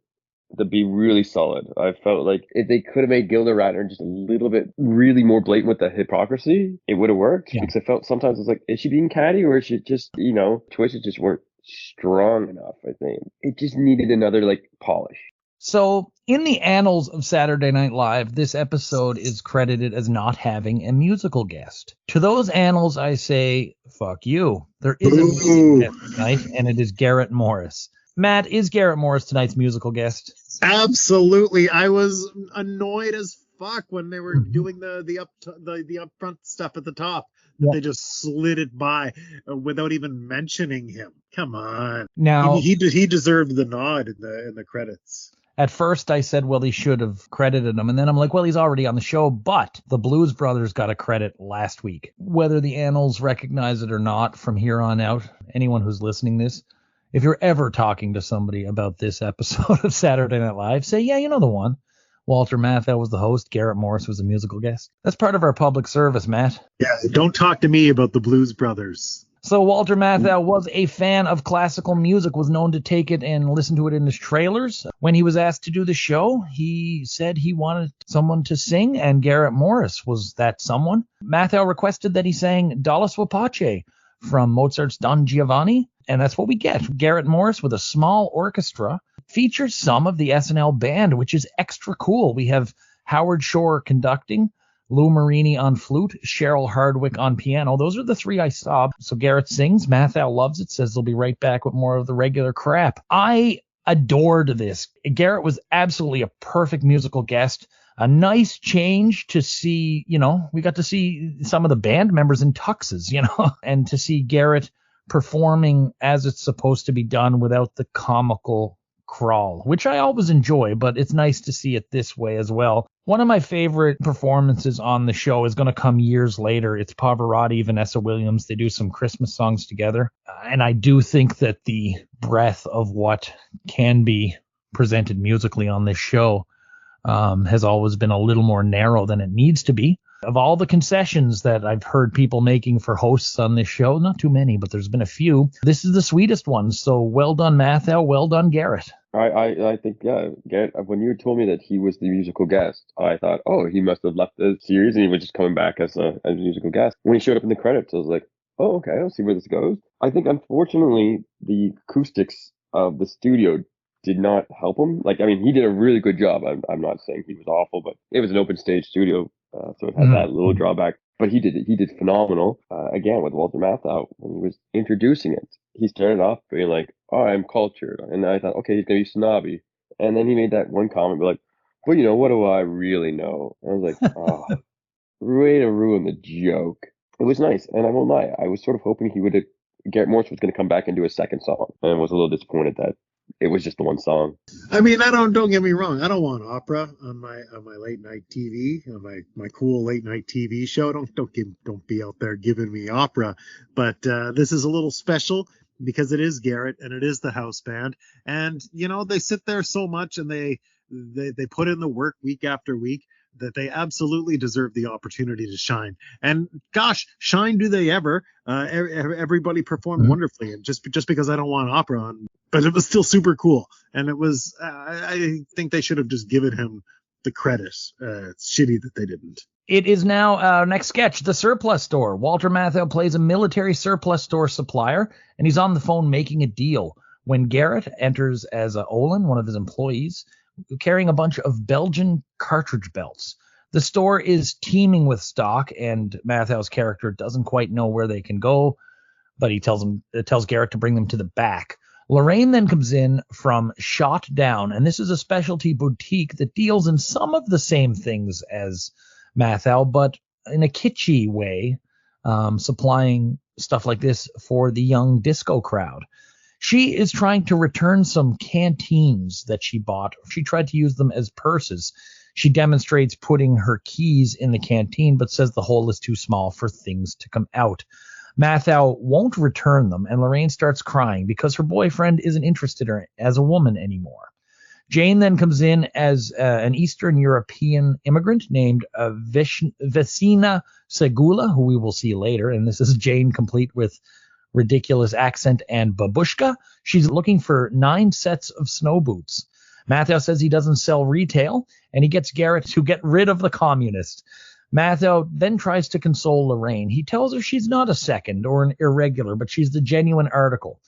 to be really solid. I felt like if they could have made Gilda Radner just a little bit really more blatant with the hypocrisy, it would have worked. Yeah. Because I felt sometimes it's like, is she being catty or is she just, choices just weren't strong enough, I think. It just needed another polish. So, in the annals of Saturday Night Live, this episode is credited as not having a musical guest. To those annals, I say, fuck you. There is a musical guest tonight, and it is Garret Morris. Matt, is Garret Morris tonight's musical guest? Absolutely. I was annoyed as fuck when they were doing the upfront stuff at the top. Yeah. They just slid it by without even mentioning him. Come on. Now he deserved the nod in the credits. At first, I said, well, he should have credited him. And then I'm like, well, he's already on the show. But the Blues Brothers got a credit last week. Whether the annals recognize it or not from here on out, anyone who's listening this, if you're ever talking to somebody about this episode of Saturday Night Live, say, yeah, you know the one. Walter Matthau was the host. Garret Morris was a musical guest. That's part of our public service, Matt. Yeah, don't talk to me about the Blues Brothers. So Walter Matthau was a fan of classical music, was known to take it and listen to it in his trailers. When he was asked to do the show, he said he wanted someone to sing, and Garret Morris was that someone. Matthau requested that he sang Dalla from Mozart's Don Giovanni, and that's what we get. Garret Morris with a small orchestra features some of the SNL band, which is extra cool. We have Howard Shore conducting, Lou Marini on flute, Cheryl Hardwick on piano. Those are the three I saw. So Garrett sings. Matthau loves it, says they'll be right back with more of the regular crap. I adored this. Garrett was absolutely a perfect musical guest. A nice change to see, we got to see some of the band members in tuxes, and to see Garrett performing as it's supposed to be done without the comical crawl, which I always enjoy, but it's nice to see it this way as well. One of my favorite performances on the show is going to come years later. It's Pavarotti, Vanessa Williams. They do some Christmas songs together. And I do think that the breadth of what can be presented musically on this show has always been a little more narrow than it needs to be. Of all the concessions that I've heard people making for hosts on this show, not too many, but there's been a few. This is the sweetest one. So well done, Matthau. Well done, Garrett. I think, Garrett, when you told me that he was the musical guest, I thought, oh, he must have left the series and he was just coming back as a musical guest. When he showed up in the credits, I was like, oh, okay, I'll see where this goes. I think, unfortunately, the acoustics of the studio did not help him. He did a really good job. I'm not saying he was awful, but it was an open stage studio, so it had that little drawback. But he did phenomenal. Again, with Walter Matthau, when he was introducing it, he started off being like, oh, I'm cultured. And I thought, okay, he's going to be snobby. And then he made that one comment, like, but what do I really know? And I was like, oh, way to ruin the joke. It was nice. And I won't lie, I was sort of hoping Garret Morris was going to come back and do a second song. And was a little disappointed that it was just the one song. Don't get me wrong. I don't want opera on my late night TV, on my cool late night TV show. Don't be out there giving me opera. But this is a little special because it is Garrett and it is the house band. And they sit there so much and they put in the work week after week that they absolutely deserve the opportunity to shine. And gosh, shine do they ever. Everybody performed wonderfully. And just because I don't want opera on, but it was still super cool. And it was, I think they should have just given him the credit. It's shitty that they didn't. It is now our next sketch, The Surplus Store. Walter Matthau plays a military surplus store supplier, and he's on the phone making a deal when Garrett enters as Olin, one of his employees, carrying a bunch of Belgian cartridge belts. The store is teeming with stock, and Matthau's character doesn't quite know where they can go, but he tells Garrett to bring them to the back. Lorraine then comes in from Shot Down, and this is a specialty boutique that deals in some of the same things as Matthau, but in a kitschy way, supplying stuff like this for the young disco crowd. She is trying to return some canteens that she bought. She tried to use them as purses. She demonstrates putting her keys in the canteen, but says the hole is too small for things to come out. Matthau won't return them, and Lorraine starts crying because her boyfriend isn't interested in her as a woman anymore. Jane then comes in as an Eastern European immigrant named Vesina Segula, who we will see later, and this is Jane complete with ridiculous accent and babushka. She's looking for 9 sets of snow boots. Matthau says he doesn't sell retail, and he gets Garrett to get rid of the communist. Matthau then tries to console Lorraine. He tells her she's not a second or an irregular, but she's the genuine article.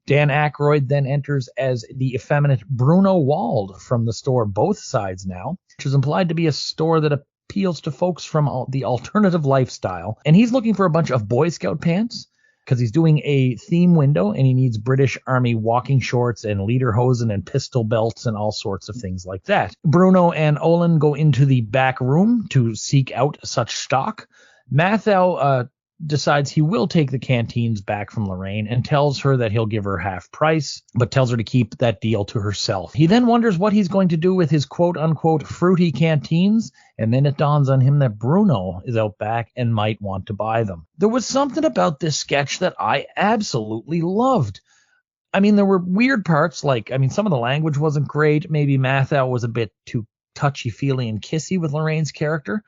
Dan Aykroyd then enters as the effeminate Bruno Wald from the store Both Sides Now, which is implied to be a store that appeals to folks from the alternative lifestyle. And he's looking for a bunch of Boy Scout pants because he's doing a theme window and he needs British Army walking shorts and lederhosen and pistol belts and all sorts of things like that. Bruno and Olin go into the back room to seek out such stock. Matthau decides he will take the canteens back from Lorraine and tells her that he'll give her half price, but tells her to keep that deal to herself. He then wonders what he's going to do with his quote-unquote fruity canteens, and then it dawns on him that Bruno is out back and might want to buy them. There was something about this sketch that I absolutely loved. There were weird parts, some of the language wasn't great. Maybe Matthau was a bit too touchy-feely and kissy with Lorraine's character.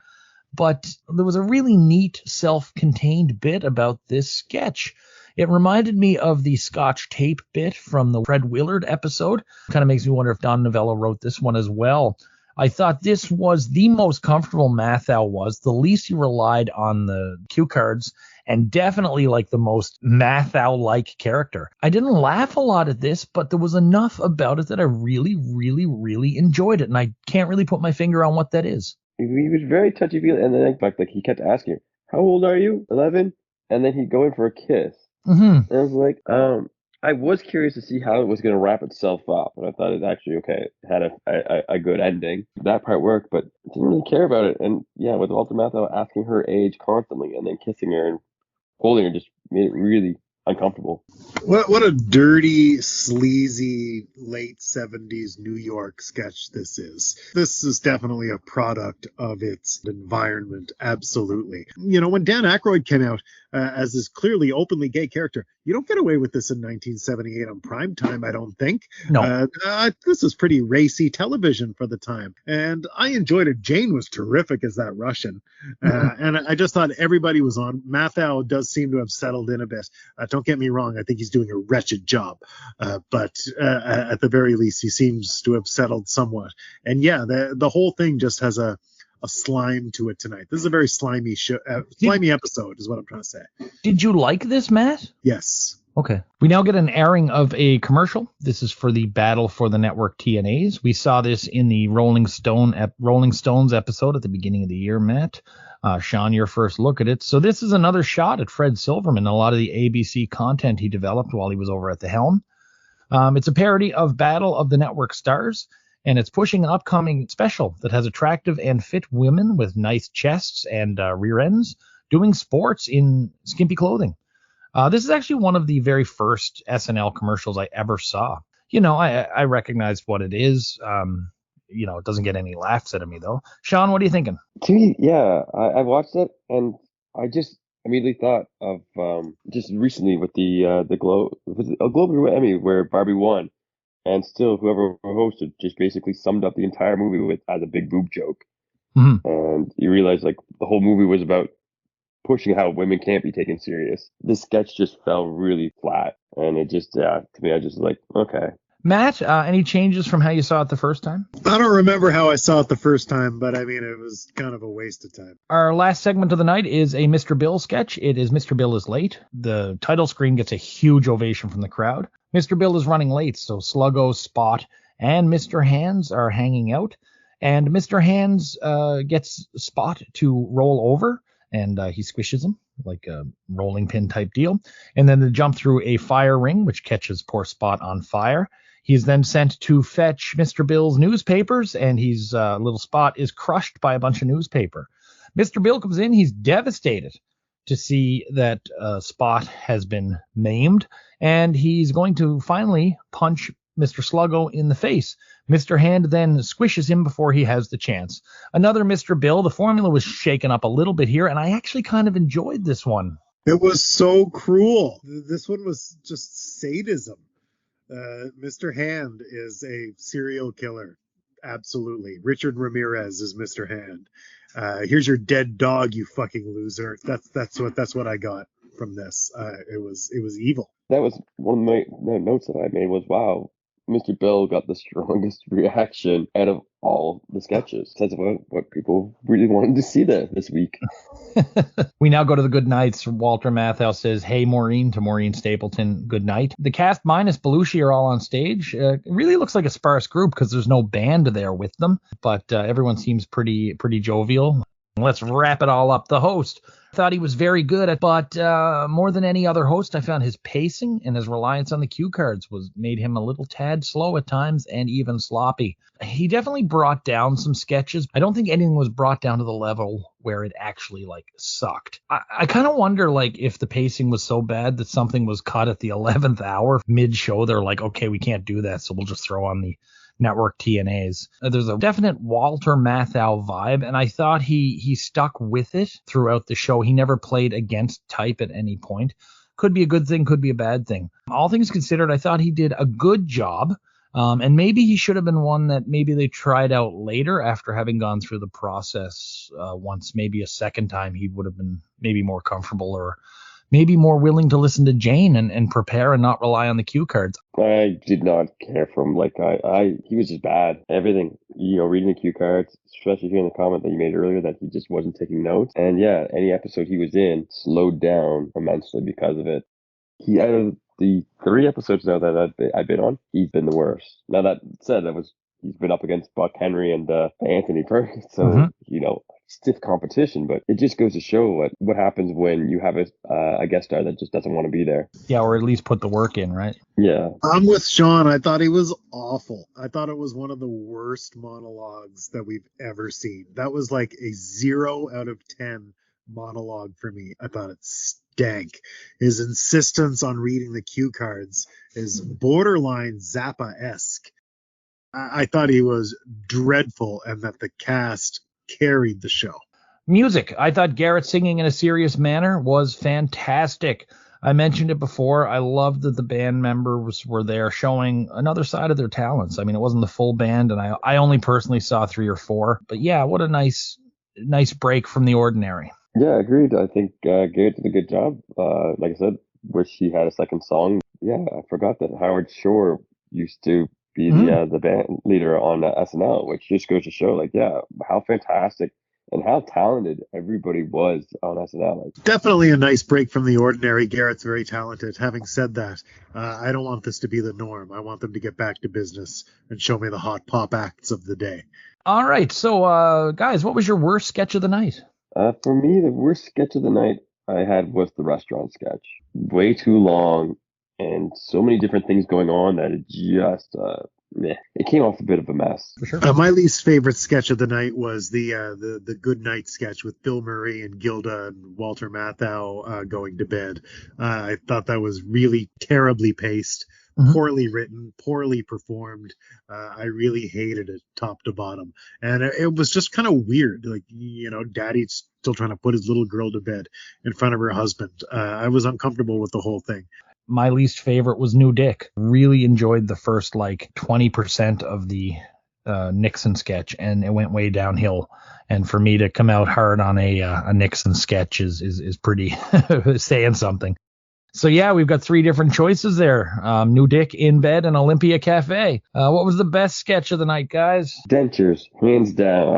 But there was a really neat self-contained bit about this sketch. It reminded me of the Scotch tape bit from the Fred Willard episode. Kind of makes me wonder if Don Novello wrote this one as well. I thought this was the most comfortable Matthau was, the least he relied on the cue cards, and definitely like the most Matthau-like character. I didn't laugh a lot at this, but there was enough about it that I really, really, really enjoyed it, and I can't really put my finger on what that is. He was very touchy-feely, and then in fact, like he kept asking, "How old are you? 11?" And then he'd go in for a kiss. And I was like, I was curious to see how it was going to wrap itself up, and I thought it actually, it had a good ending. That part worked, but I didn't really care about it. And yeah, with Walter Matthau asking her age constantly and then kissing her and holding her just made it really uncomfortable. What a dirty, sleazy, late 70s New York sketch this is. This is definitely a product of its environment, absolutely. You know, when Dan Aykroyd came out as this clearly openly gay character, you don't get away with this in 1978 on primetime, I don't think. No. This is pretty racy television for the time. And I enjoyed it. Jane was terrific as that Russian. And I just thought everybody was on. Matthau does seem to have settled in a bit. Don't get me wrong. I think he's doing a wretched job. But at the very least, he seems to have settled somewhat. And yeah, the whole thing just has a slime to it tonight. This is a very slimy episode is what I'm trying to say. Did you like this, Matt? Yes. Okay. We now get an airing of a commercial. This is for the Battle for the Network TNAs. We saw this in the Rolling Stones episode at the beginning of the year, Matt. Shawn, your first look at it. So this is another shot at Fred Silverman, a lot of the ABC content he developed while he was over at the helm. It's a parody of Battle of the Network Stars, and it's pushing an upcoming special that has attractive and fit women with nice chests and rear ends doing sports in skimpy clothing. This is actually one of the very first SNL commercials I ever saw. You know, I recognized what it is. You know, it doesn't get any laughs out of me, though. Shawn, what are you thinking? To me, yeah, I watched it, and I just immediately thought of just recently with the Globe Emmy where Barbie won, and still whoever hosted just basically summed up the entire movie as a big boob joke. Mm-hmm. And you realize like the whole movie was about pushing how women can't be taken serious. This sketch just fell really flat, and it just, to me, I just like, okay. Matt, any changes from how you saw it the first time? I don't remember how I saw it the first time, but I mean, it was kind of a waste of time. Our last segment of the night is a Mr. Bill sketch. It is Mr. Bill is Late. The title screen gets a huge ovation from the crowd. Mr. Bill is running late, so Sluggo, Spot, and Mr. Hands are hanging out. And Mr. Hands gets Spot to roll over, and he squishes him like a rolling pin type deal. And then they jump through a fire ring, which catches poor Spot on fire. He's then sent to fetch Mr. Bill's newspapers, and his little Spot is crushed by a bunch of newspaper. Mr. Bill comes in. He's devastated to see that Spot has been maimed, and he's going to finally punch Mr. Sluggo in the face. Mr. Hand then squishes him before he has the chance. Another Mr. Bill. The formula was shaken up a little bit here, and I actually kind of enjoyed this one. It was so cruel. This one was just sadism. Mr. Hand is a serial killer. Absolutely. Richard Ramirez is Mr. Hand. Here's your dead dog, you fucking loser. That's what I got from this. It was evil. That was one of the notes that I made was, wow, Mr. Bill got the strongest reaction out of all the sketches. That's what people really wanted to see this week. We now go to the good nights. Walter Matthau says, "Hey, Maureen," to Maureen Stapleton, good night. The cast minus Belushi are all on stage. It really looks like a sparse group because there's no band there with them, but everyone seems pretty jovial. Let's wrap it all up. The host. Thought he was very good, but more than any other host, I found his pacing and his reliance on the cue cards made him a little tad slow at times and even sloppy. He definitely brought down some sketches. I don't think anything was brought down to the level where it actually sucked. I kind of wonder if the pacing was so bad that something was cut at the 11th hour mid-show. They're like, okay, we can't do that, so we'll just throw on the network TNAs. There's a definite Walter Matthau vibe, and I thought he stuck with it throughout the show. He never played against type at any point. Could be a good thing, could be a bad thing. All things considered, I thought he did a good job, and maybe he should have been one that maybe they tried out later after having gone through the process once. Maybe a second time he would have been maybe more comfortable or maybe more willing to listen to Jane and prepare and not rely on the cue cards. I did not care for him. Like he was just bad. Everything, reading the cue cards, especially hearing the comment that you made earlier that he just wasn't taking notes. And yeah, any episode he was in slowed down immensely because of it. He, out of the 3 episodes now that I've been on, he's been the worst. Now that said, he's been up against Buck Henry and Anthony Perkins, so stiff competition. But it just goes to show what happens when you have a guest star that just doesn't want to be there. Yeah, or at least put the work in, right? Yeah. I'm with Shawn. I thought he was awful. I thought it was one of the worst monologues that we've ever seen. That was like a 0 out of 10 monologue for me. I thought it stank. His insistence on reading the cue cards is borderline Zappa-esque. I thought he was dreadful, and that the cast carried the show. Music. I thought Garrett singing in a serious manner was fantastic. I mentioned it before. I loved that the band members were there showing another side of their talents. I mean, it wasn't the full band, and I only personally saw 3 or 4. But yeah, what a nice break from the ordinary. Yeah, agreed. I think Garrett did a good job. Like I said, wish he had a second song. Yeah, I forgot that Howard Shore used to be the band leader on SNL, which just goes to show, how fantastic and how talented everybody was on SNL. Definitely a nice break from the ordinary. Garrett's very talented. Having said that, I don't want this to be the norm. I want them to get back to business and show me the hot pop acts of the day. All right, so guys, what was your worst sketch of the night? For me, the worst sketch of the night I had was the restaurant sketch. Way too long and so many different things going on that it just it came off a bit of a mess. For sure. My least favorite sketch of the night was the good night sketch with Bill Murray and Gilda and Walter Matthau going to bed. I thought that was really terribly paced, poorly written, poorly performed. I really hated it top to bottom. And it was just kind of weird. Like, Daddy's still trying to put his little girl to bed in front of her husband. I was uncomfortable with the whole thing. My least favorite was New Dick. Really enjoyed the first 20% of the Nixon sketch, and it went way downhill. And for me to come out hard on a Nixon sketch is pretty saying something. So yeah, we've got 3 different choices there. New Dick, In Bed, and Olympia Cafe. What was the best sketch of the night, guys? Dentures, hands down.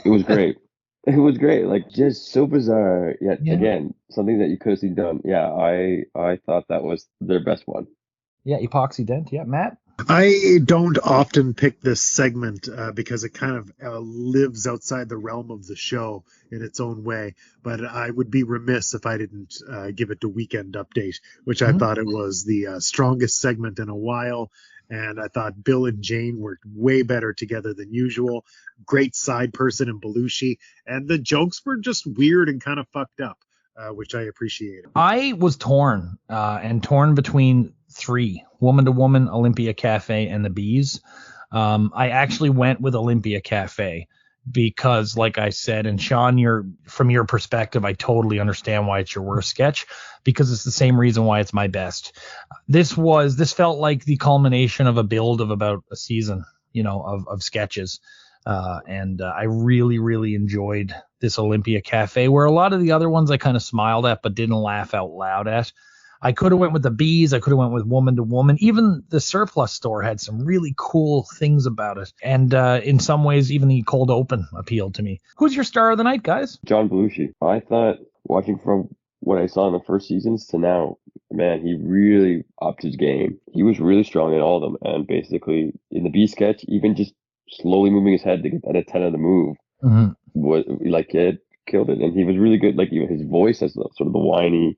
It was great. It was great, just so bizarre. Yet again, something that you could have seen done. Yeah, I thought that was their best one. Yeah, Epoxident. Yeah, Matt? I don't often pick this segment because it kind of lives outside the realm of the show in its own way. But I would be remiss if I didn't give it to Weekend Update, which I thought it was the strongest segment in a while. And I thought Bill and Jane worked way better together than usual. Great side person in Belushi. And the jokes were just weird and kind of fucked up, which I appreciated. I was torn between 3, Woman to Woman, Olympia Cafe, and the Bees. I actually went with Olympia Cafe because, like I said, and Shawn, from your perspective, I totally understand why it's your worst sketch, because it's the same reason why it's my best. This felt like the culmination of a build of about a season, of sketches. And I really, really enjoyed this Olympia Cafe, where a lot of the other ones I kind of smiled at but didn't laugh out loud at. I could have went with the Bees. I could have went with Woman to Woman. Even the Surplus store had some really cool things about it. And in some ways, even the cold open appealed to me. Who's your star of the night, guys? John Belushi. I thought, watching from what I saw in the first seasons to now, man, he really upped his game. He was really strong in all of them. And basically, in the Bee sketch, even just slowly moving his head to get that antenna to move, was it killed it. And he was really good. His voice as sort of the whiny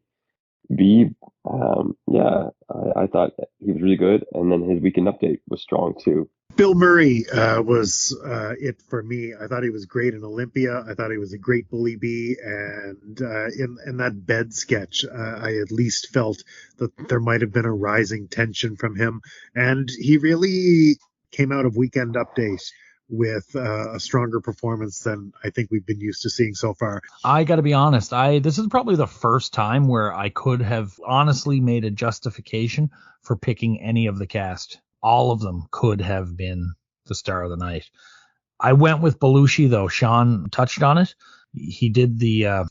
Bee, I thought he was really good, and then his Weekend Update was strong too. Bill Murray was it for me. I thought he was great in Olympia. I thought he was a great Bully Bee, and in that bed sketch, I at least felt that there might have been a rising tension from him, and he really came out of Weekend Update with a stronger performance than I think we've been used to seeing so far. I got to be honest. This is probably the first time where I could have honestly made a justification for picking any of the cast. All of them could have been the star of the night. I went with Belushi, though. Shawn touched on it. He did the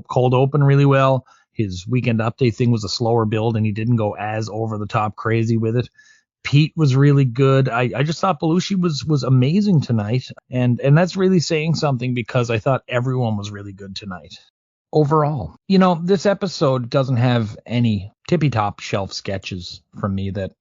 cold open really well. His Weekend Update thing was a slower build, and he didn't go as over the top crazy with it. Pete was really good. I just thought Belushi was amazing tonight, and that's really saying something because I thought everyone was really good tonight. Overall, this episode doesn't have any tippy-top shelf sketches from me that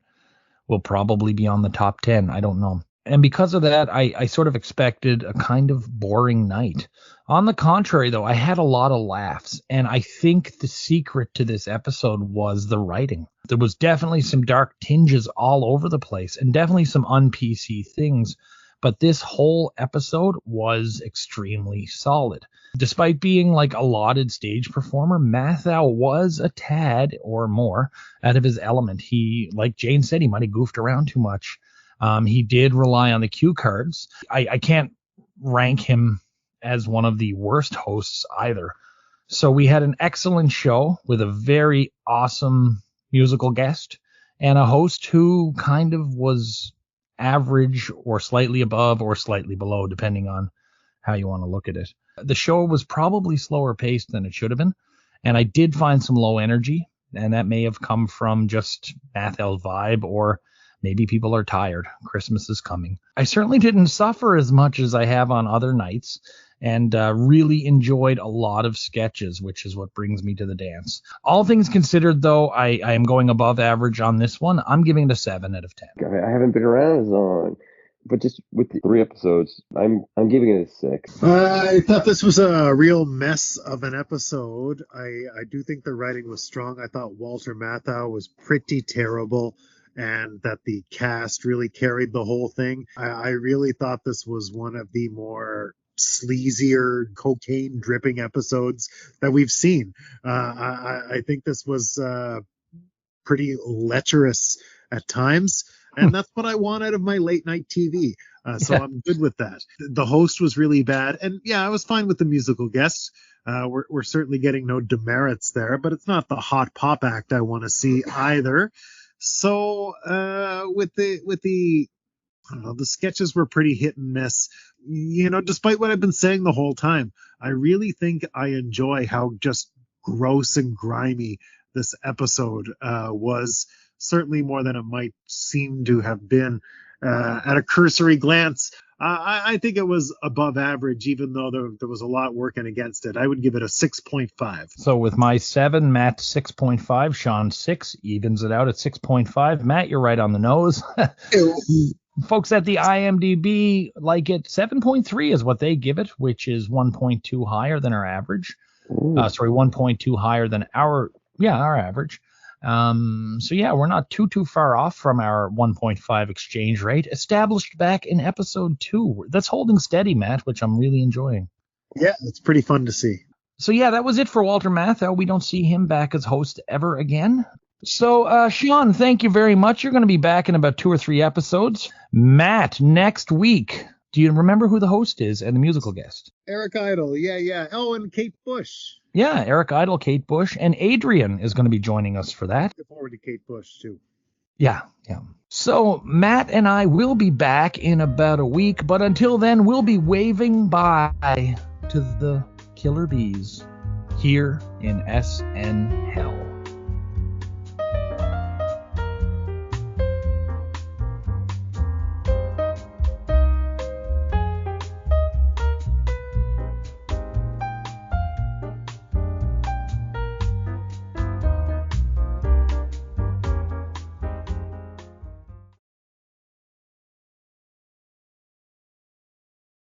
will probably be on the top 10. I don't know. And because of that, I sort of expected a kind of boring night. On the contrary, though, I had a lot of laughs, and I think the secret to this episode was the writing. There was definitely some dark tinges all over the place, and definitely some un-PC things, but this whole episode was extremely solid. Despite being like a lauded stage performer, Matthau was a tad or more out of his element. He, like Jane said, he might have goofed around too much. He did rely on the cue cards. I can't rank him as one of the worst hosts either. So we had an excellent show with a very awesome musical guest and a host who kind of was average or slightly above or slightly below, depending on how you want to look at it. The show was probably slower paced than it should have been, and I did find some low energy, and that may have come from just Matthau's vibe, or maybe people are tired. Christmas is coming. I certainly didn't suffer as much as I have on other nights, and really enjoyed a lot of sketches, which is what brings me to the dance. All things considered, though, I am going above average on this one. I'm giving it a 7 out of 10. I haven't been around as long, but just with the 3 episodes, I'm giving it a 6. I thought this was a real mess of an episode. I do think the writing was strong. I thought Walter Matthau was pretty terrible, and that the cast really carried the whole thing. I really thought this was one of the more sleazier, cocaine dripping episodes that we've seen. I think this was pretty lecherous at times, and that's what I want out of my late night TV. So I'm good with that. The host was really bad, and I was fine with the musical guest. We're certainly getting no demerits there, but it's not the hot pop act I want to see either. So with the I don't know, the sketches were pretty hit and miss. Despite what I've been saying the whole time, I really think I enjoy how just gross and grimy this episode was. Certainly more than it might seem to have been at a cursory glance. I think it was above average, even though there was a lot working against it. I would give it a 6.5. So with my 7, Matt 6.5, Shawn 6, evens it out at 6.5. Matt, you're right on the nose. Folks at the IMDb like it. 7.3 is what they give it, which is 1.2 higher than our average. 1.2 higher than our average. We're not too far off from our 1.5 exchange rate established back in episode 2. That's holding steady, Matt, which I'm really enjoying. Yeah, it's pretty fun to see. So that was it for Walter Matthau. We don't see him back as host ever again. So, Shawn, thank you very much. You're going to be back in about 2 or 3 episodes. Matt, next week, do you remember who the host is and the musical guest? Eric Idle, yeah. Oh, and Kate Bush. Yeah, Eric Idle, Kate Bush, and Adrian is going to be joining us for that. Look forward to Kate Bush, too. Yeah. So, Matt and I will be back in about a week, but until then, we'll be waving bye to the killer bees here in SNHell.